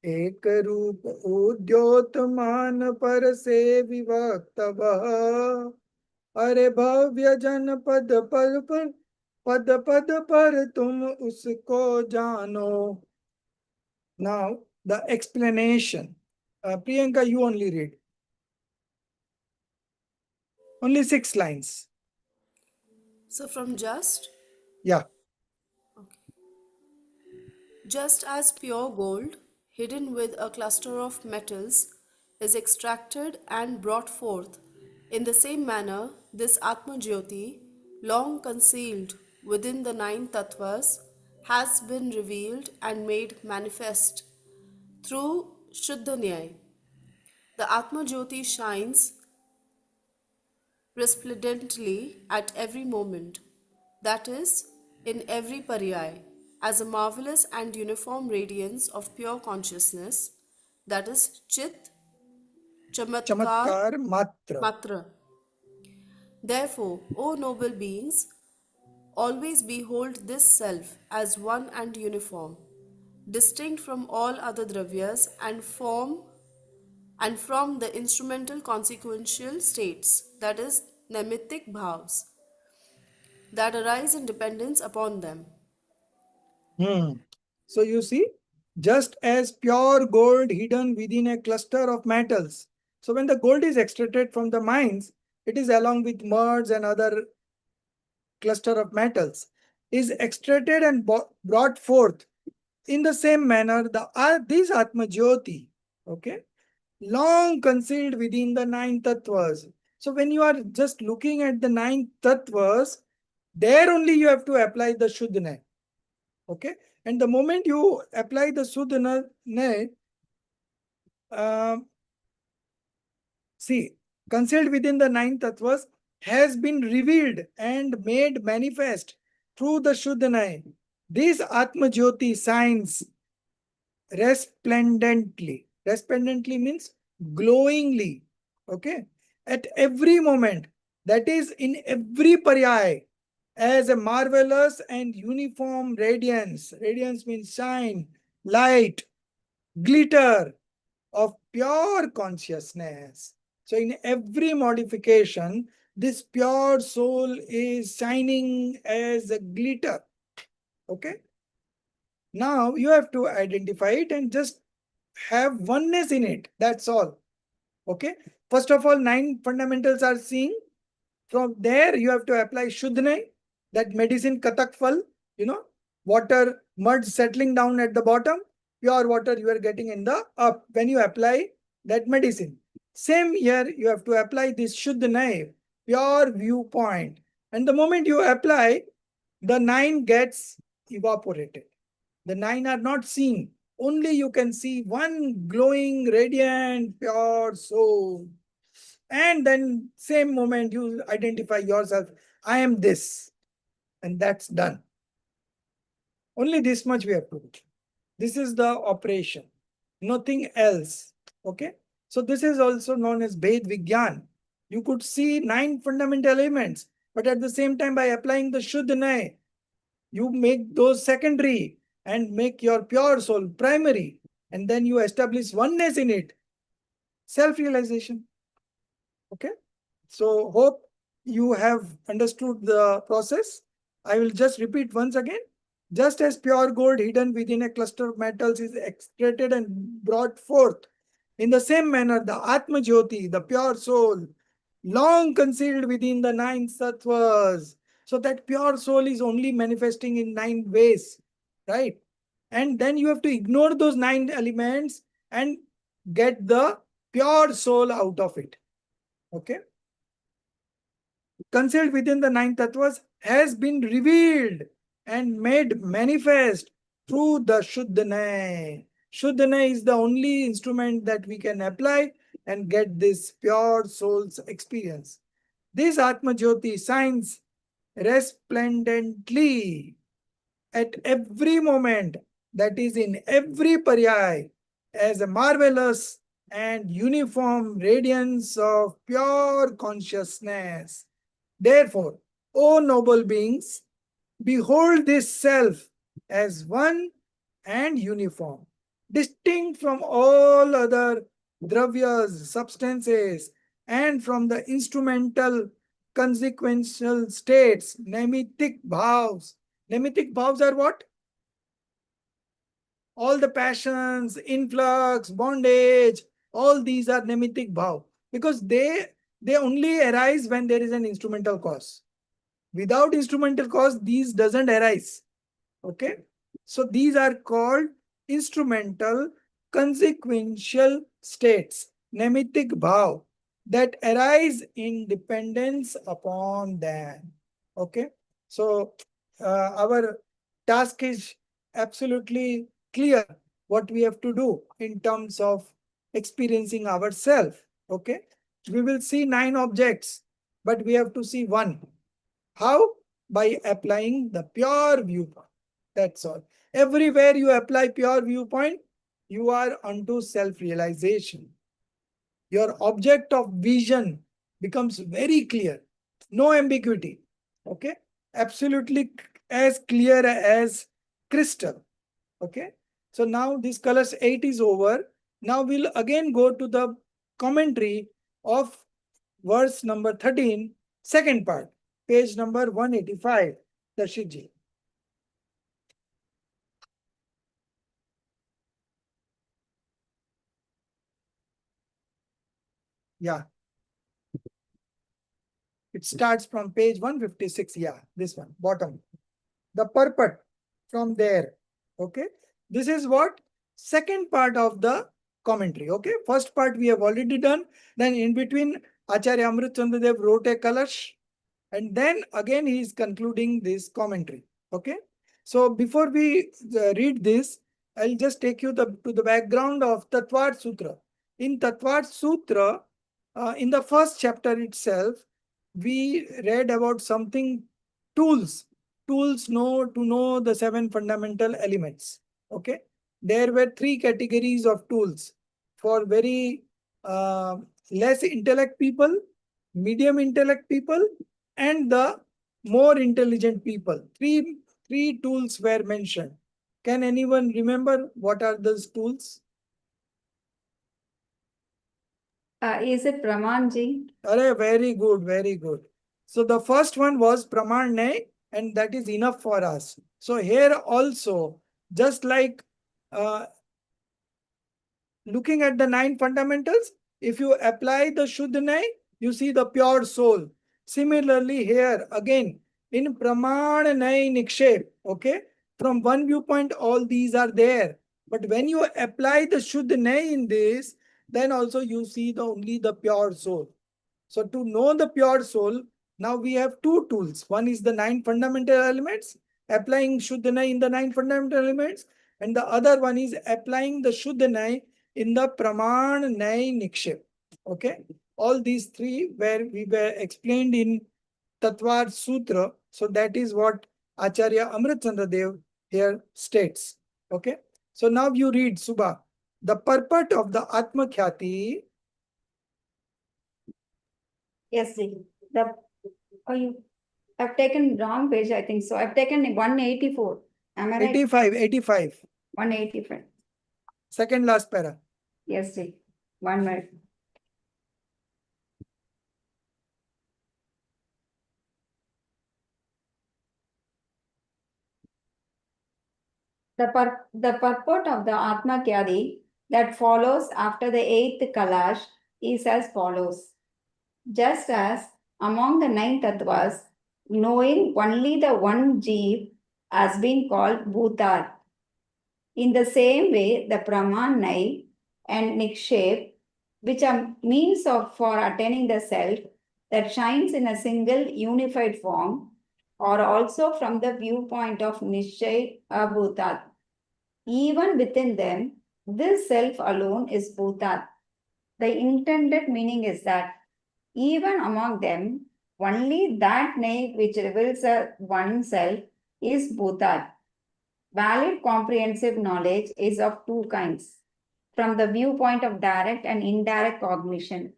एक रूप उद्योतमान पर से विभक्त वह, अरे भव्य जन पद पद पर तुम उसको जानो। Now the explanation. Priyanka, you only read. Only 6 lines. So from just, Yeah. Just as pure gold, hidden with a cluster of metals, is extracted and brought forth, in the same manner, this Atma Jyoti, long concealed within the nine tattvas, has been revealed and made manifest through Shuddha Nyaya. The Atma Jyoti shines resplendently at every moment, that is, in every paryay, as a marvelous and uniform radiance of pure consciousness, that is, Chit, Chamatkar, Chamatkar Matra. Matra. Therefore, O noble beings, always behold this self as one and uniform, distinct from all other dravyas and from the instrumental consequential states, that is, nemitic bhavs, that arise in dependence upon them. So you see, just as pure gold hidden within a cluster of metals. So when the gold is extracted from the mines, it is along with mud and other cluster of metals, is extracted and brought forth. In the same manner, this Atma Jyoti, okay, long concealed within the nine tattvas. So when you are just looking at the nine tattvas, there only you have to apply the Shuddha. Okay, and the moment you apply the Shuddha, see, concealed within the nine tattvas has been revealed and made manifest through the Shuddha. This Atma Jyoti shines resplendently. Resplendently means glowingly. Okay. At every moment, that is in every paryay, as a marvelous and uniform radiance. Radiance means shine, light, glitter of pure consciousness. So in every modification, this pure soul is shining as a glitter. Okay. Now you have to identify it and just have oneness in it. That's all. Okay. First of all, nine fundamentals are seen. From there, you have to apply Shuddha, that medicine Katak Phal, water, mud settling down at the bottom, pure water you are getting in the up when you apply that medicine. Same here, you have to apply this Shuddha, pure viewpoint. And the moment you apply, the nine gets evaporated. The nine are not seen. Only you can see one glowing, radiant, pure soul. And then same moment you identify yourself, I am this. And that's done. Only this much we have to do. This is the operation. Nothing else. Okay. So this is also known as Bhed Vigyan. You could see nine fundamental elements, but at the same time by applying the Shuddha, you make those secondary and make your pure soul primary. And then you establish oneness in it. Self-realization. Okay. So hope you have understood the process. I will just repeat once again. Just as pure gold hidden within a cluster of metals is extracted and brought forth, in the same manner, the Atma Jyoti, the pure soul, long concealed within the nine sattvas. So that pure soul is only manifesting in nine ways, right? And then you have to ignore those nine elements and get the pure soul out of it. Okay? Concealed within the nine tattvas has been revealed and made manifest through the Shuddha. Shuddha is the only instrument that we can apply and get this pure soul's experience. This Atma Jyoti shines resplendently at every moment, that is in every paryay, as a marvelous and uniform radiance of pure consciousness. Therefore, O noble beings, behold this self as one and uniform, distinct from all other dravyas, substances, and from the instrumental consequential states, nemitic bhavs. Nemitic bhavs are what? All the passions, influx, bondage, all these are nemitic bhav, because they only arise when there is an instrumental cause. Without instrumental cause, these doesn't arise. Okay. So these are called instrumental consequential states, nemitic bhav, that arise in dependence upon them. Okay. So our task is absolutely clear what we have to do in terms of experiencing ourselves. Okay. We will see 9 objects, but we have to see one. How? By applying the pure viewpoint. That's all. Everywhere you apply pure viewpoint, you are unto self-realization. Your object of vision becomes very clear. No ambiguity. Okay? Absolutely as clear as crystal. Okay? So now this colors 8 is over. Now we'll again go to the commentary of verse number 13, second part, page number 185, Darshit. Yeah. It starts from page 156. Yeah, this one, bottom. The purport from there. Okay. This is what? Second part of the commentary. Okay. First part we have already done. Then in between, Acharya Amrit Chandra Dev wrote a kalash. And then again he is concluding this commentary. Okay. So before we read this, I'll just take you to the background of Tattvad Sutra. In Tattvad Sutra, in the first chapter itself, we read about something, tools. Tools to know the 7 fundamental elements. Okay. There were 3 categories of tools for very less intellect people, medium intellect people, and the more intelligent people. Three tools were mentioned. Can anyone remember what are those tools? Is it Pramanji? Very good, very good. So the first one was Pramarne, and that is enough for us. So here also, just like looking at the 9 fundamentals, if you apply the Shuddhanai, you see the pure soul. Similarly here, again, in Pramananai Nikshep, okay, from one viewpoint, all these are there. But when you apply the Shuddhanai in this, then also you see only the pure soul. So to know the pure soul, now we have 2 tools. One is the 9 fundamental elements, applying Shuddhanai in the 9 fundamental elements. And the other one is applying the Shuddhanai in the Pramananai Nikshep. Okay. All these 3 we were explained in Tattvad Sutra. So that is what Acharya Amrit Chandra Dev here states. Okay. So now you read, Subha. The purport of the Atma Khyati. Yes, see. I've taken wrong page, I think so. I've taken 184. Am I right? 85. 185. Second last para. Yes, see. 1 minute. The purport of the Atma Kyadi that follows after the 8th Kalash is as follows. Just as among the 9 Tattvas, knowing only the one Jeev has been called Bhutar. In the same way, the Pramanai and Nikshep, which are means for attaining the self that shines in a single unified form, or also from the viewpoint of Nishay Bhutat. Even within them, this self alone is Bhutat. The intended meaning is that even among them, only that name which reveals oneself is Bhutat. Valid comprehensive knowledge is of 2 kinds, from the viewpoint of direct and indirect cognition.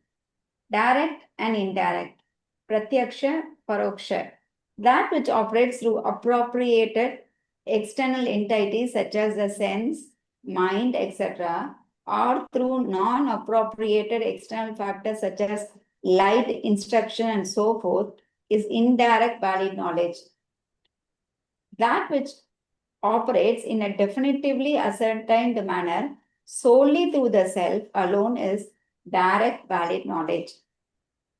Direct and indirect, pratyaksha, paroksha, that which operates through appropriated external entities such as the sense, mind, etc., or through non-appropriated external factors such as light, instruction, and so forth, is indirect valid knowledge. That which operates in a definitively ascertained manner solely through the self alone is direct valid knowledge.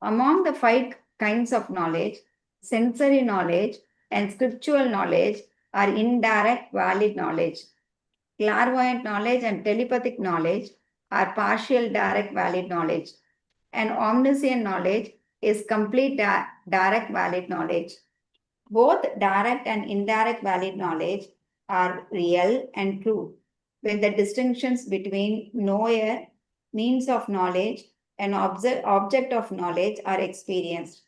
Among the 5 kinds of knowledge, sensory knowledge and scriptural knowledge are indirect valid knowledge. Clairvoyant knowledge and telepathic knowledge are partial direct valid knowledge. And omniscient knowledge is complete direct valid knowledge. Both direct and indirect valid knowledge are real and true when the distinctions between knower, means of knowledge, and object of knowledge are experienced.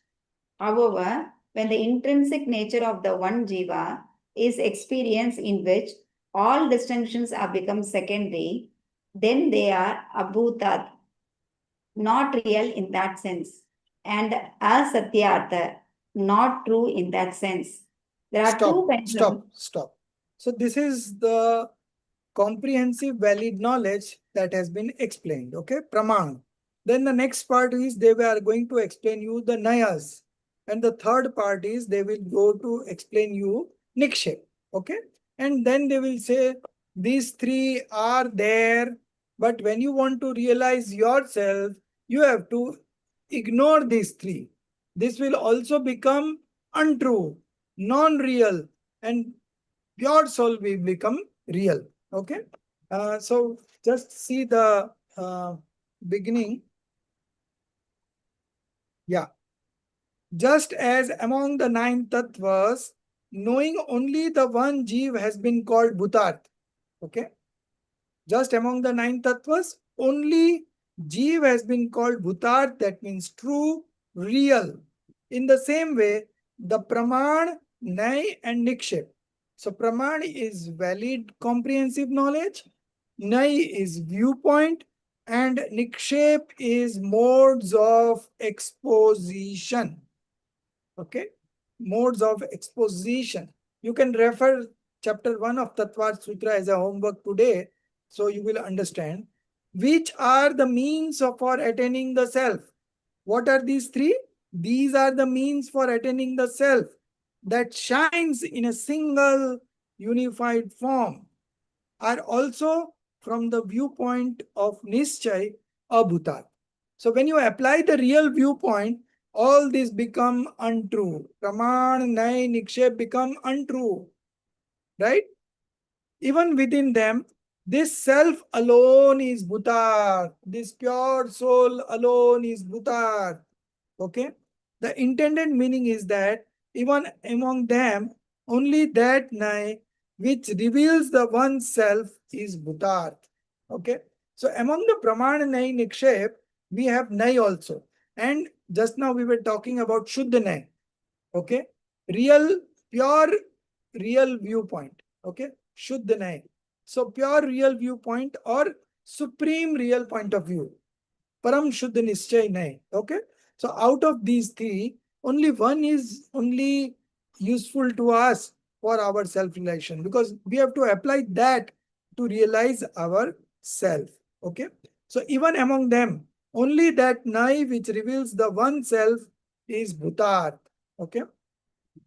However, when the intrinsic nature of the one jiva is experience in which all distinctions have become secondary, then they are abhutat, not real in that sense, and asatyartha, not true in that sense. There are two kinds of... Stop. So this is the comprehensive valid knowledge that has been explained, okay? Praman. Then the next part is they are going to explain you the nayas. And the third part is they will go to explain you nikshep, okay? And then they will say these three are there, but when you want to realize yourself, you have to ignore these three. This will also become untrue, non-real, and pure soul will become real. Okay. So just see the beginning. Yeah. Just as among the 9 tattvas, knowing only the one jeev has been called bhutarth. Okay. Just among the 9 tattvas, only jeev has been called bhutarth, that means true, real. In the same way, the praman, nay, and nikshep. So praman is valid comprehensive knowledge, nay is viewpoint, and nikshep is modes of exposition. Okay, modes of exposition. You can refer chapter 1 of Tattva Sutra as a homework today, so you will understand which are the means for attaining the self. What are these three? These are the means for attaining the self that shines in a single unified form, are also from the viewpoint of Nischay, Abhutat. So when you apply the real viewpoint, all these become untrue. Praman, Nay, Nikshep become untrue. Right? Even within them, this self alone is Bhutat. This pure soul alone is Bhutat. Okay? The intended meaning is that even among them, only that Nay which reveals the one self is Bhutat. Okay? So among the Praman Nay Nikshep, we have Nay also. And just now we were talking about Shuddha Nay. Okay? Real, pure, real viewpoint. Okay? Shuddha Nay. So pure real viewpoint or supreme real point of view. Param Shuddha Nischay Nay. Okay? So out of these three, only one is only useful to us for our self-realization, because we have to apply that to realize our self. Okay? So even among them, only that Nai which reveals the one self is Bhutat. Okay?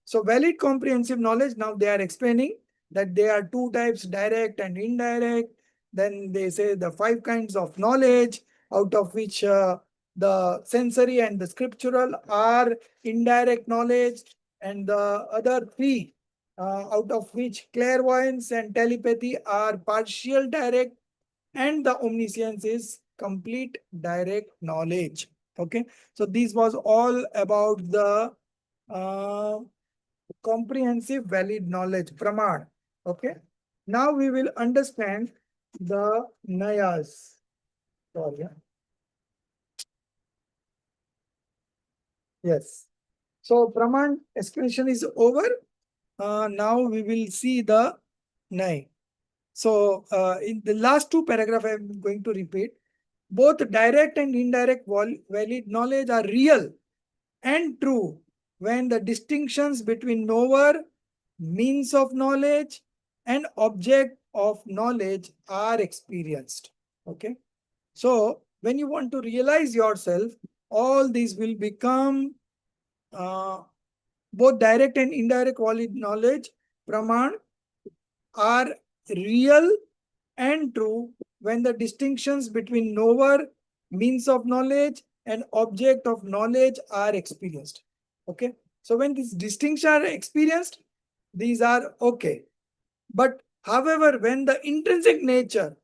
So valid comprehensive knowledge, now they are explaining that there are two types, direct and indirect. Then they say the 5 kinds of knowledge, out of which the sensory and the scriptural are indirect knowledge, and the other 3 out of which clairvoyance and telepathy are partial direct, and the omniscience is complete direct knowledge. Okay, so this was all about the comprehensive valid knowledge, praman. Okay, now we will understand the nayas. Sorry. Yes. So praman explanation is over. Now we will see the nay. So in the last 2 paragraphs, I am going to repeat. Both direct and indirect valid knowledge are real and true when the distinctions between knower, means of knowledge, and object of knowledge are experienced. Okay. So when you want to realize yourself, all these will become both direct and indirect valid knowledge, praman, are real and true when the distinctions between knower, means of knowledge, and object of knowledge are experienced. Okay. So when these distinctions are experienced, these are okay. But however, when the intrinsic nature,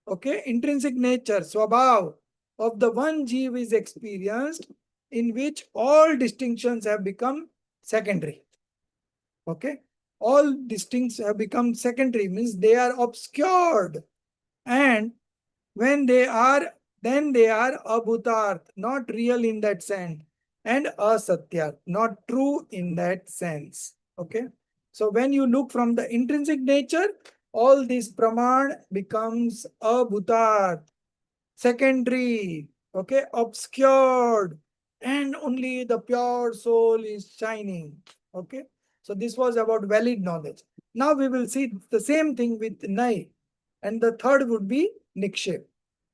swabhav of the one jeev is experienced, in which all distinctions have become secondary. Okay, all distinctions have become secondary, means they are obscured, and when they are, then they are abhutarth, not real in that sense, and asatyarth, not true in that sense. Okay, so when you look from the intrinsic nature, all this praman becomes abhutarth, secondary, okay, obscured, and only the pure soul is shining. Okay, so this was about valid knowledge. Now we will see the same thing with Nai, and the third would be Nikshep.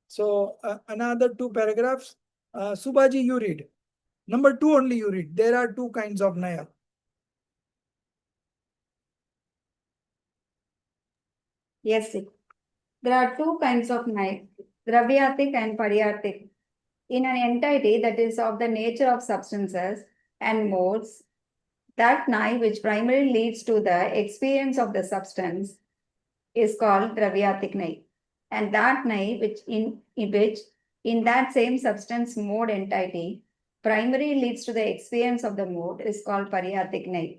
So another two paragraphs. Subhaji, you read. Number 2 only you read. There are two kinds of Naya. Yes, sir. There are two kinds of Naya, Dravyatik and Pariyartik. In an entity that is of the nature of substances and modes, that Naya which primarily leads to the experience of the substance is called Dravyatik Naya. And that Naya which in that same substance mode entity primarily leads to the experience of the mode is called Pariyartik Naya.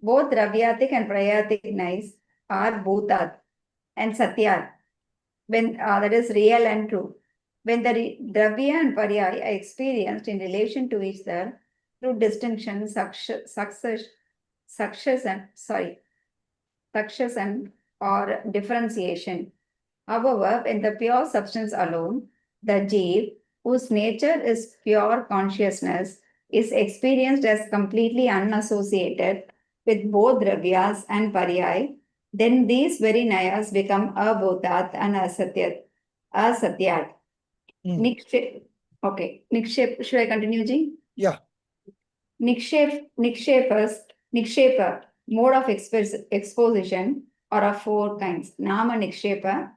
Both Dravyatik and Pariyartik Nayas are Bhutat and Satyat, when that is real and true. When the Dravya and Parya are experienced in relation to each other through distinction, succession or differentiation. However, when the pure substance alone, the Jeev, whose nature is pure consciousness, is experienced as completely unassociated with both Dravyas and Paryai, then these very Nayas become Abhotat and Asatyat. Okay. Nikshep, should I continue, Ji? Yeah. Nikshepa, mode of exposition are of four kinds. Nama Nikshepa,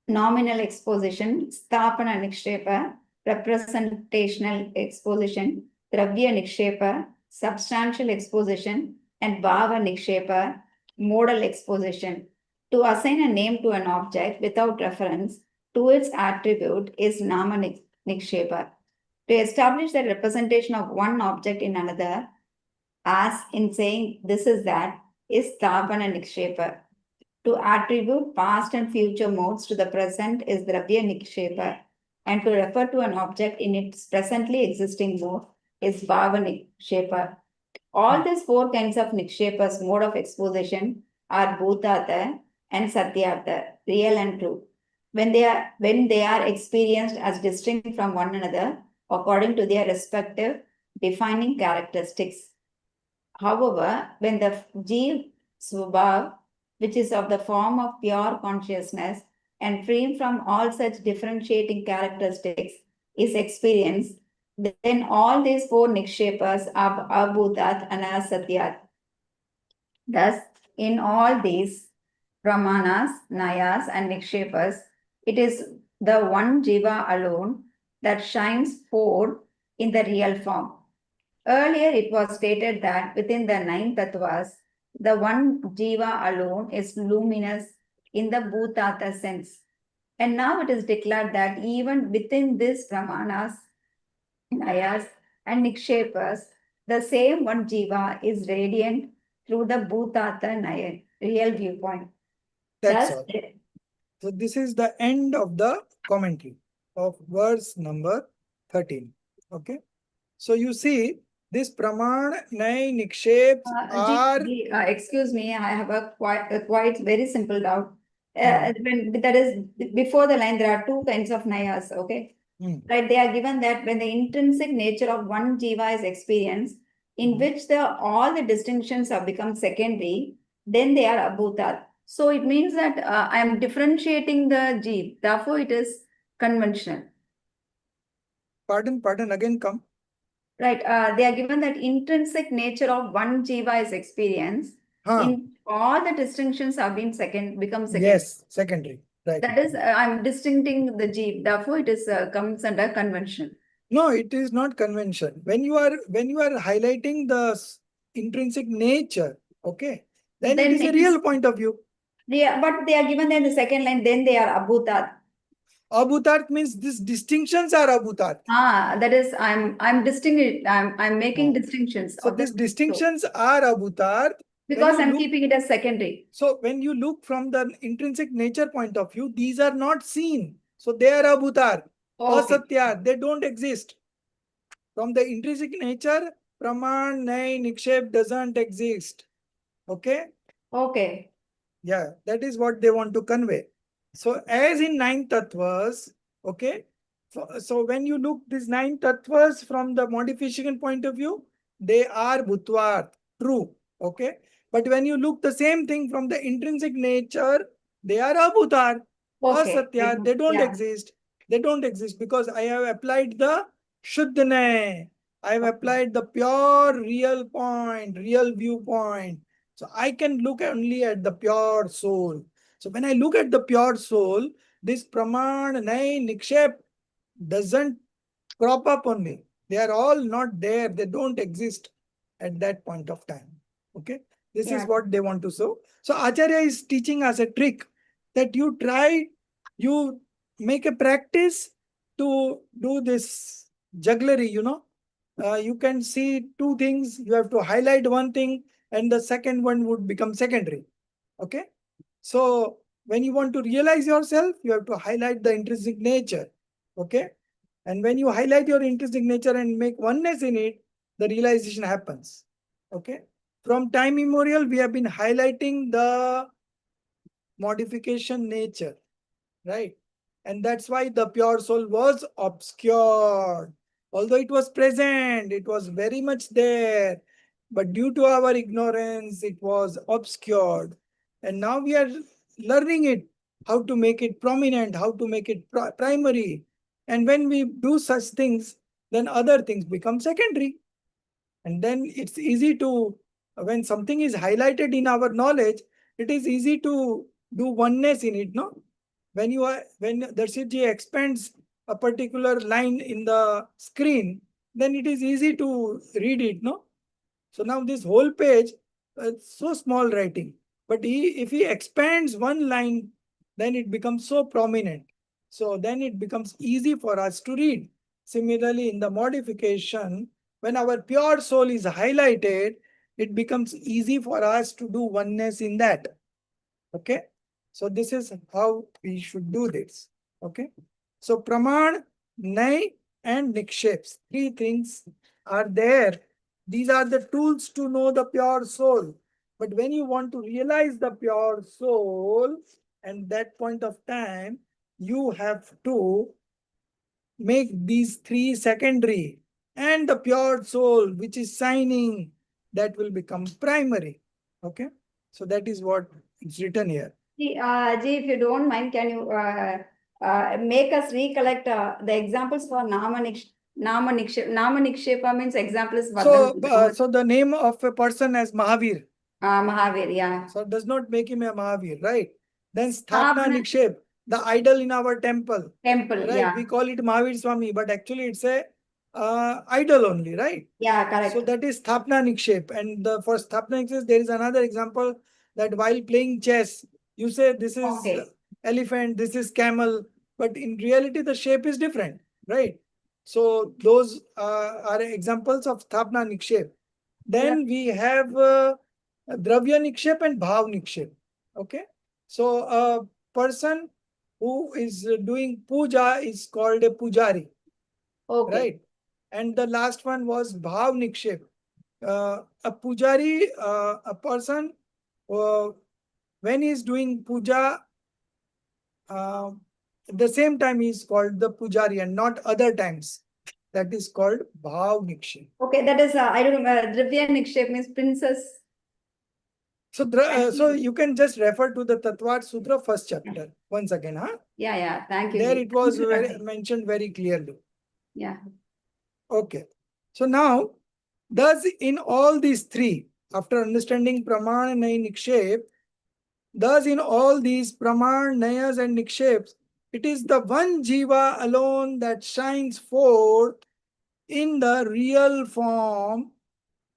nominal exposition, Sthapana Nikshepa, representational exposition, Dravya Nikshepa, substantial exposition, and Bhava Nikshepa, modal exposition. To assign a name to an object without reference to its attribute is Nama Nikshepa. To establish the representation of one object in another, as in saying this is that, is Sthapana Nikshepa. To attribute past and future modes to the present is Dravya Nikshepa, and to refer to an object in its presently existing mode is Bhava Nikshepa. All these four kinds of Nikshepas, mode of exposition, are Bhutata and Satyartha, real and true. When they are experienced as distinct from one another according to their respective defining characteristics. However, when the Jeev Svabhav, which is of the form of pure consciousness and free from all such differentiating characteristics, is experienced, then all these four Nikshepas are Abhutat and Asatyat. Thus, in all these Brahmanas, Nayas, and Nikshepas, it is the one Jiva alone that shines forth in the real form. Earlier, it was stated that within the 9 tattvas, the one Jiva alone is luminous in the Bhutata sense. And now it is declared that even within this Brahmanas, Nayas, and Nikshepas, the same one Jiva is radiant through the Bhutata Naya, real viewpoint. That's Thus, all. So this is the end of the commentary of verse number 13. Okay. So you see, this praman, nay, niksheps are... excuse me, I have a quite very simple doubt. When that is before the line, there are two kinds of nayas, okay? Right, they are given that when the intrinsic nature of one jiva is experienced, in which all the distinctions have become secondary, then they are abhutat. So it means that I am differentiating the jiva, therefore it is conventional. Pardon, again come. Right, they are given that intrinsic nature of one jiva is experienced. In all the distinctions have been become secondary. Yes, secondary. Right. That is, I'm distincting the jiva, therefore it is comes under convention. No, it is not convention. When you are highlighting the intrinsic nature, okay, then it is a real point of view. But they are given in the second line, then they are abhutat. Abhutat means these distinctions are abhutat. That is, I'm distinguishing, I'm making No. distinctions. So of the these distinctions are abhutat. because I'm keeping it as secondary. So when you look from the intrinsic nature point of view, these are not seen. So they are abhutar, Okay. asatyar, they don't exist. From the intrinsic nature, praman, nay, nikshep doesn't exist. Okay? Okay. Yeah, that is what they want to convey. So as in 9 tattvas, okay? So when you look these 9 tattvas from the modification point of view, they are bhutvat, true, okay? But when you look the same thing from the intrinsic nature, they are abhutar, Okay. asatya, they don't Yeah. exist. They don't exist because I have applied the shuddhane. I have applied the pure real point, real viewpoint. So I can look only at the pure soul. So when I look at the pure soul, this praman, nay, nikshep doesn't crop up only. They are all not there. They don't exist at that point of time. Okay. This is what they want to show. So Acharya is teaching us a trick that you try, you make a practice to do this jugglery, you can see two things. You have to highlight one thing and the second one would become secondary. Okay. So when you want to realize yourself, you have to highlight the intrinsic nature. Okay. And when you highlight your intrinsic nature and make oneness in it, the realization happens. Okay. From time immemorial, we have been highlighting the modification nature, right? And that's why the pure soul was obscured. Although it was present, it was very much there, but due to our ignorance, it was obscured. And now we are learning it, how to make it prominent, how to make it primary. And when we do such things, then other things become secondary. And then it's easy to, when something is highlighted in our knowledge, it is easy to do oneness in it, no? When Darshitji expands a particular line in the screen, then it is easy to read it, no? So now this whole page, so small writing, but if he expands one line, then it becomes so prominent. So then it becomes easy for us to read. Similarly, in the modification, when our pure soul is highlighted, it becomes easy for us to do oneness in that. Okay. So this is how we should do this. Okay. So praman, nay, and niksheps. Three things are there. These are the tools to know the pure soul. But when you want to realize the pure soul, and that point of time, you have to make these three secondary. And the pure soul, which is shining, that will become primary. Okay. So that is what is written here. Ji, if you don't mind, can you make us recollect the examples for Nama Nikshepa? Nama Nikshepa means example is Vardhan. So the name of a person as Mahavir. Mahavir, yeah. So it does not make him a Mahavir, right? Then Sthapna Nikshep, the idol in our temple. Right? Yeah. We call it Mahavir Swami, but actually it's a idol only, right? Yeah, correct. So that is Sthapna Nikshep. And for Sthapna Nikshep, there is another example that while playing chess, you say this is elephant, this is camel, but in reality the shape is different, right? So those are examples of Sthapna Nikshep. Then we have Dravya Nikshep and Bhav Nikshep. Okay. So a person who is doing puja is called a pujari. Okay. Right. And the last one was Bhav Nikshep. A pujari, a person, when he is doing puja, at the same time he is called the pujari and not other times. That is called Bhav Nikshep. Okay, that is, I don't know, Dravya Nikshep means princess. So you can just refer to the Tattvat Sutra first chapter once again, huh? Yeah, thank you. There it was mentioned very clearly. Yeah. Okay. So now, thus in all these three, after understanding Praman, Nay, Nikshep, thus in all these Praman, Nayas and Niksheps, it is the one Jiva alone that shines forth in the real form.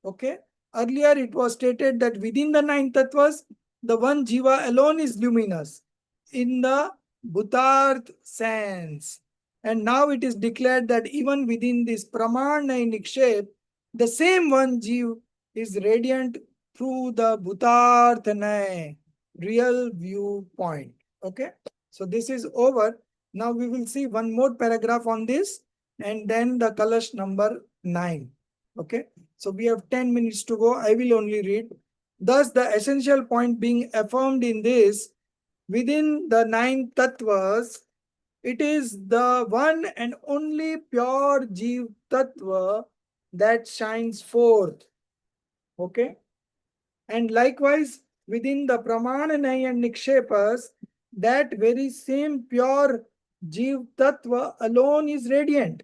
Okay. Earlier it was stated that within the 9 tattvas, the one jiva alone is luminous in the bhutarth sense. And now it is declared that even within this pramana nikshep, the same one jiva is radiant through the bhutarthanay, real viewpoint. Okay, so this is over. Now we will see one more paragraph on this and then the Kalash number 9. Okay, so we have 10 minutes to go. I will only read. Thus, the essential point being affirmed in this, within the 9 tattvas, it is the one and only pure Jeev tattva that shines forth. Okay? And likewise, within the Pramananai and Nikshepas, that very same pure Jeev tattva alone is radiant.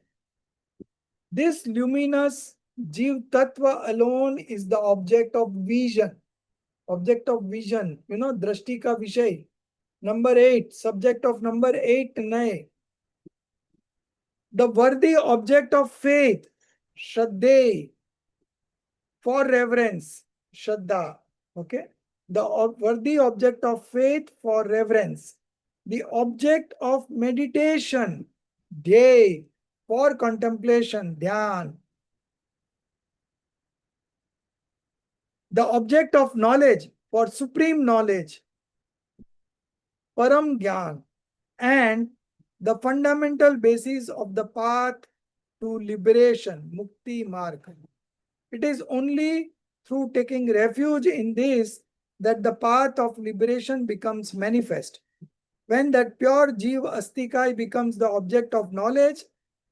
This luminous Jeev tattva alone is the object of vision. Object of vision, drashti ka vishay. Number 8, subject of number 8, nay. The worthy object of faith, shraddhe, for reverence, shraddha. Okay. The worthy object of faith for reverence. The object of meditation, dhye, for contemplation, dhyan. The object of knowledge for supreme knowledge, param gyan, and the fundamental basis of the path to liberation, mukti marg. It is only through taking refuge in this that the path of liberation becomes manifest. When that pure Jeev Astikai becomes the object of knowledge,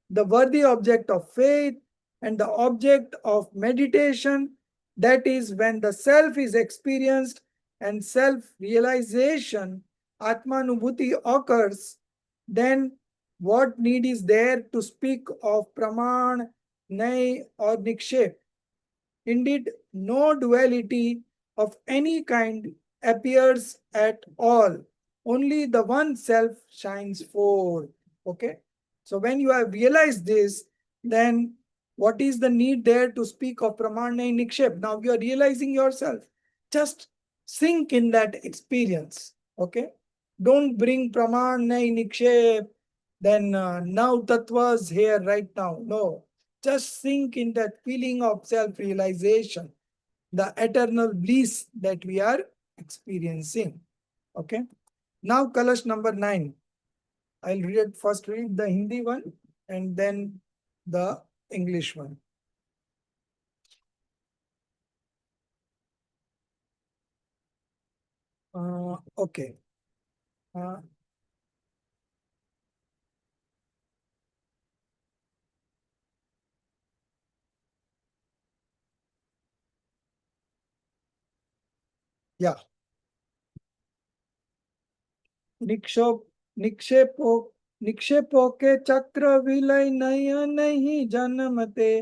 the worthy object of faith, and the object of meditation, that is when the self is experienced and self-realization, Atmanubhuti occurs, then what need is there to speak of Praman, Nay or Nikshep? Indeed, no duality of any kind appears at all. Only the one self shines forth. Okay? So when you have realized this, then what is the need there to speak of Pramana Nikshep? Now you are realizing yourself. Just sink in that experience. Okay? Don't bring Pramana Nikshep, then now Tattva's here right now. No. Just sink in that feeling of self-realization, the eternal bliss that we are experiencing. Okay? Now Kalash number 9. I'll read the Hindi one and then the English one. Okay. Yeah. निक्षेपो के चक्र विलय नय नहीं जन्मते,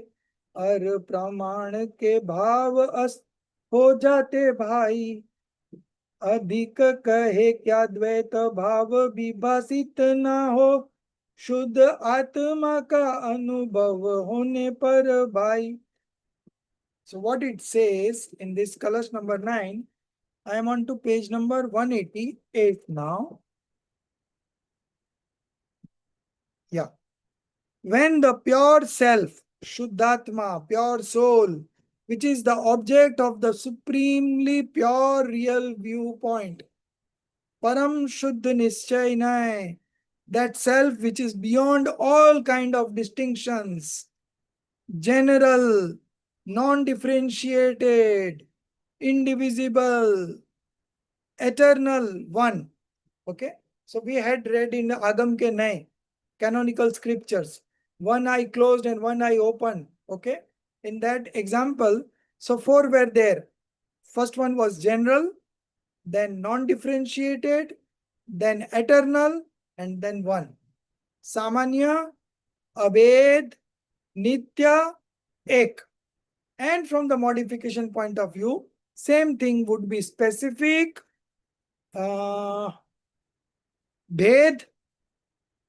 अर प्रमाण के भाव हो जाते भाई। अधिक कहे क्या द्वैत भाव विभाषित ना हो, शुद्ध आत्मा का अनुभव होने पर भाई. So what it says in this Kalash number 9, I am on to page number 188 now. Yeah. When the pure self, Shuddhatma, pure soul, which is the object of the supremely pure real viewpoint, Param Shuddha Nischayinai, that self which is beyond all kind of distinctions, general, non-differentiated, indivisible, eternal one. Okay. So we had read in Agam Ke Nay, canonical scriptures, one eye closed and one eye open. Okay. In that example, so 4 were there. First one was general, then non-differentiated, then eternal, and then one. Samanya, Abhed, Nitya, Ek. And from the modification point of view, same thing would be specific, Bhed,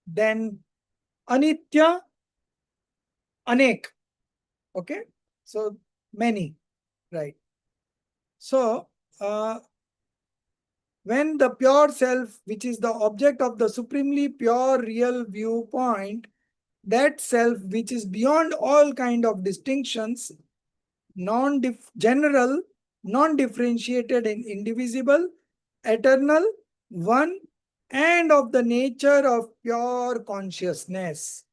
then Anitya, Anek. Okay, so many, right? So When the pure self, which is the object of the supremely pure real viewpoint, that self which is beyond all kind of distinctions, general, non-differentiated and indivisible, eternal, one, and of the nature of pure consciousness.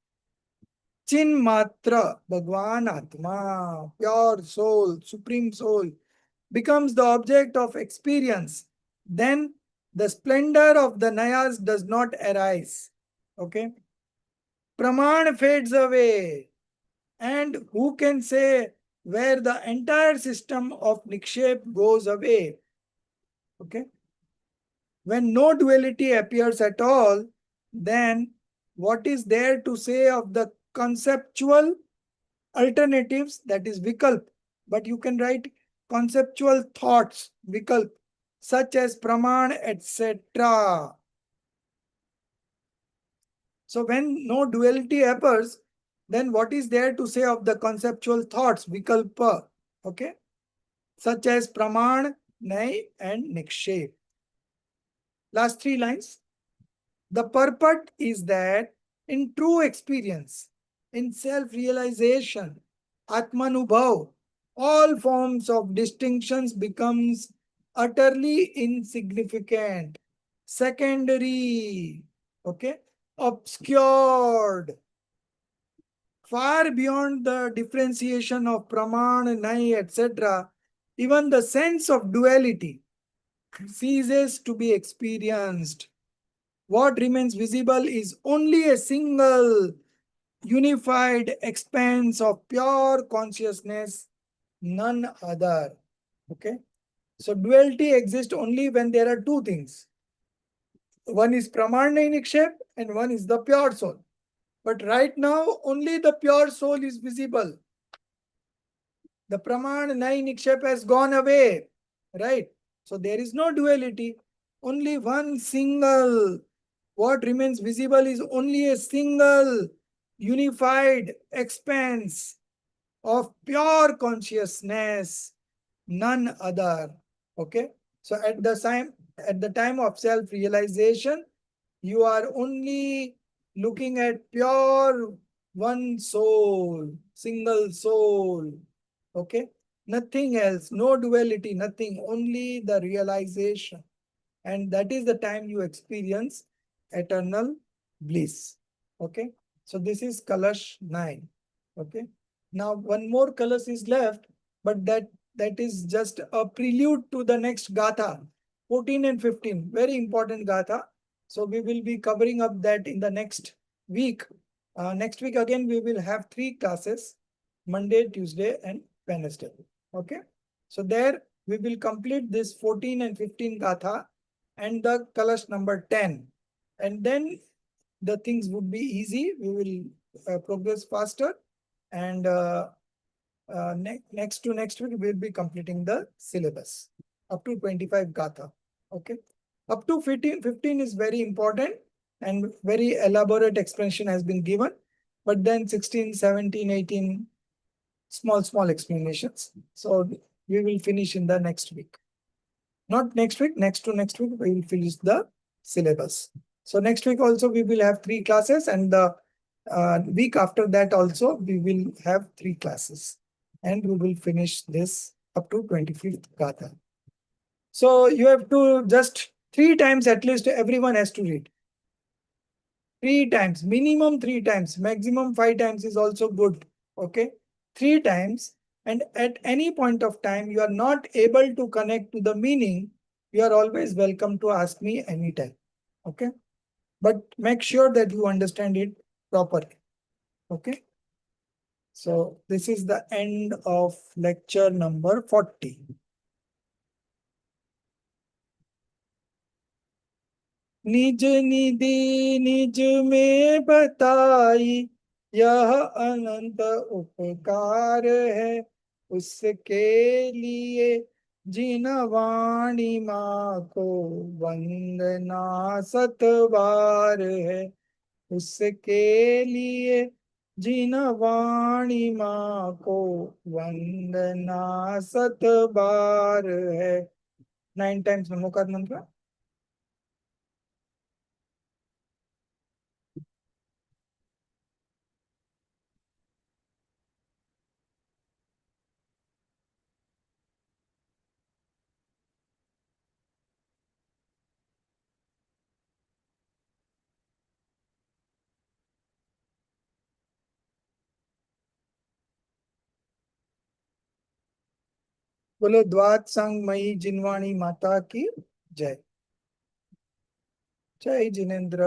Chinmatra, Bhagwan Atma, pure soul, supreme soul, becomes the object of experience. Then the splendor of the Nayas does not arise. Okay? Praman fades away. And who can say where the entire system of Nikshep goes away? Okay? When no duality appears at all, then what is there to say of the conceptual alternatives, that is Vikalp? But you can write conceptual thoughts, Vikalp, such as Praman, etc. So when no duality appears, then what is there to say of the conceptual thoughts, Vikalpa, okay? Such as Praman, Nay, and Nikshep. Last three lines. The purport is that in true experience, in self-realization, Atmanubhav, all forms of distinctions becomes utterly insignificant, secondary, okay, obscured, far beyond the differentiation of Praman, Nai, etc. Even the sense of duality ceases to be experienced. What remains visible is only a single unified expanse of pure consciousness, none other. Okay? So duality exists only when there are two things. One is Pramana Nikshep and one is the pure soul. But right now, only the pure soul is visible. The Praman Nai Nikshep has gone away. Right? So there is no duality. Only one single. What remains visible is only a single unified expanse of pure consciousness, none other. Okay? So at the time of self-realization, you are only looking at pure one soul, single soul. Okay? Nothing else, no duality, nothing, only the realization. And that is the time you experience eternal bliss. Okay? So this is Kalash 9. Okay? Now one more Kalash is left, but that is just a prelude to the next Gatha, 14 and 15. Very important Gatha. So we will be covering up that in the next week. Next week again we will have 3 classes, Monday, Tuesday and Wednesday. Okay? So there we will complete this 14 and 15 Gatha and the Kalash number 10. And then the things would be easy. We will progress faster. And next week, we'll be completing the syllabus up to 25 Gatha. Okay. Up to 15 is very important and very elaborate explanation has been given. But then 16, 17, 18, small explanations. So we will finish in the next week. Not next week, next to next week, we will finish the syllabus. So next week also we will have 3 classes and the week after that also we will have 3 classes. And we will finish this up to 25th Gatha. So you have to just 3 times at least everyone has to read. 3 times, minimum 3 times, maximum 5 times is also good. Okay, 3 times. And at any point of time, you are not able to connect to the meaning, you are always welcome to ask me anytime. Okay, but make sure that you understand it properly. Okay, so this is the end of lecture number 40. निज निधि निज में बताई यह अनंत उपकार है उसके लिए जिन वाणी माँ को वंदना सतबार है उसके लिए जिन वाणी माँ को वंदना सतबार है 9 times नमोकार मंत्र बोलो द्वाद संग मई जिनवाणी माता की जय। जय जिनेन्द्र।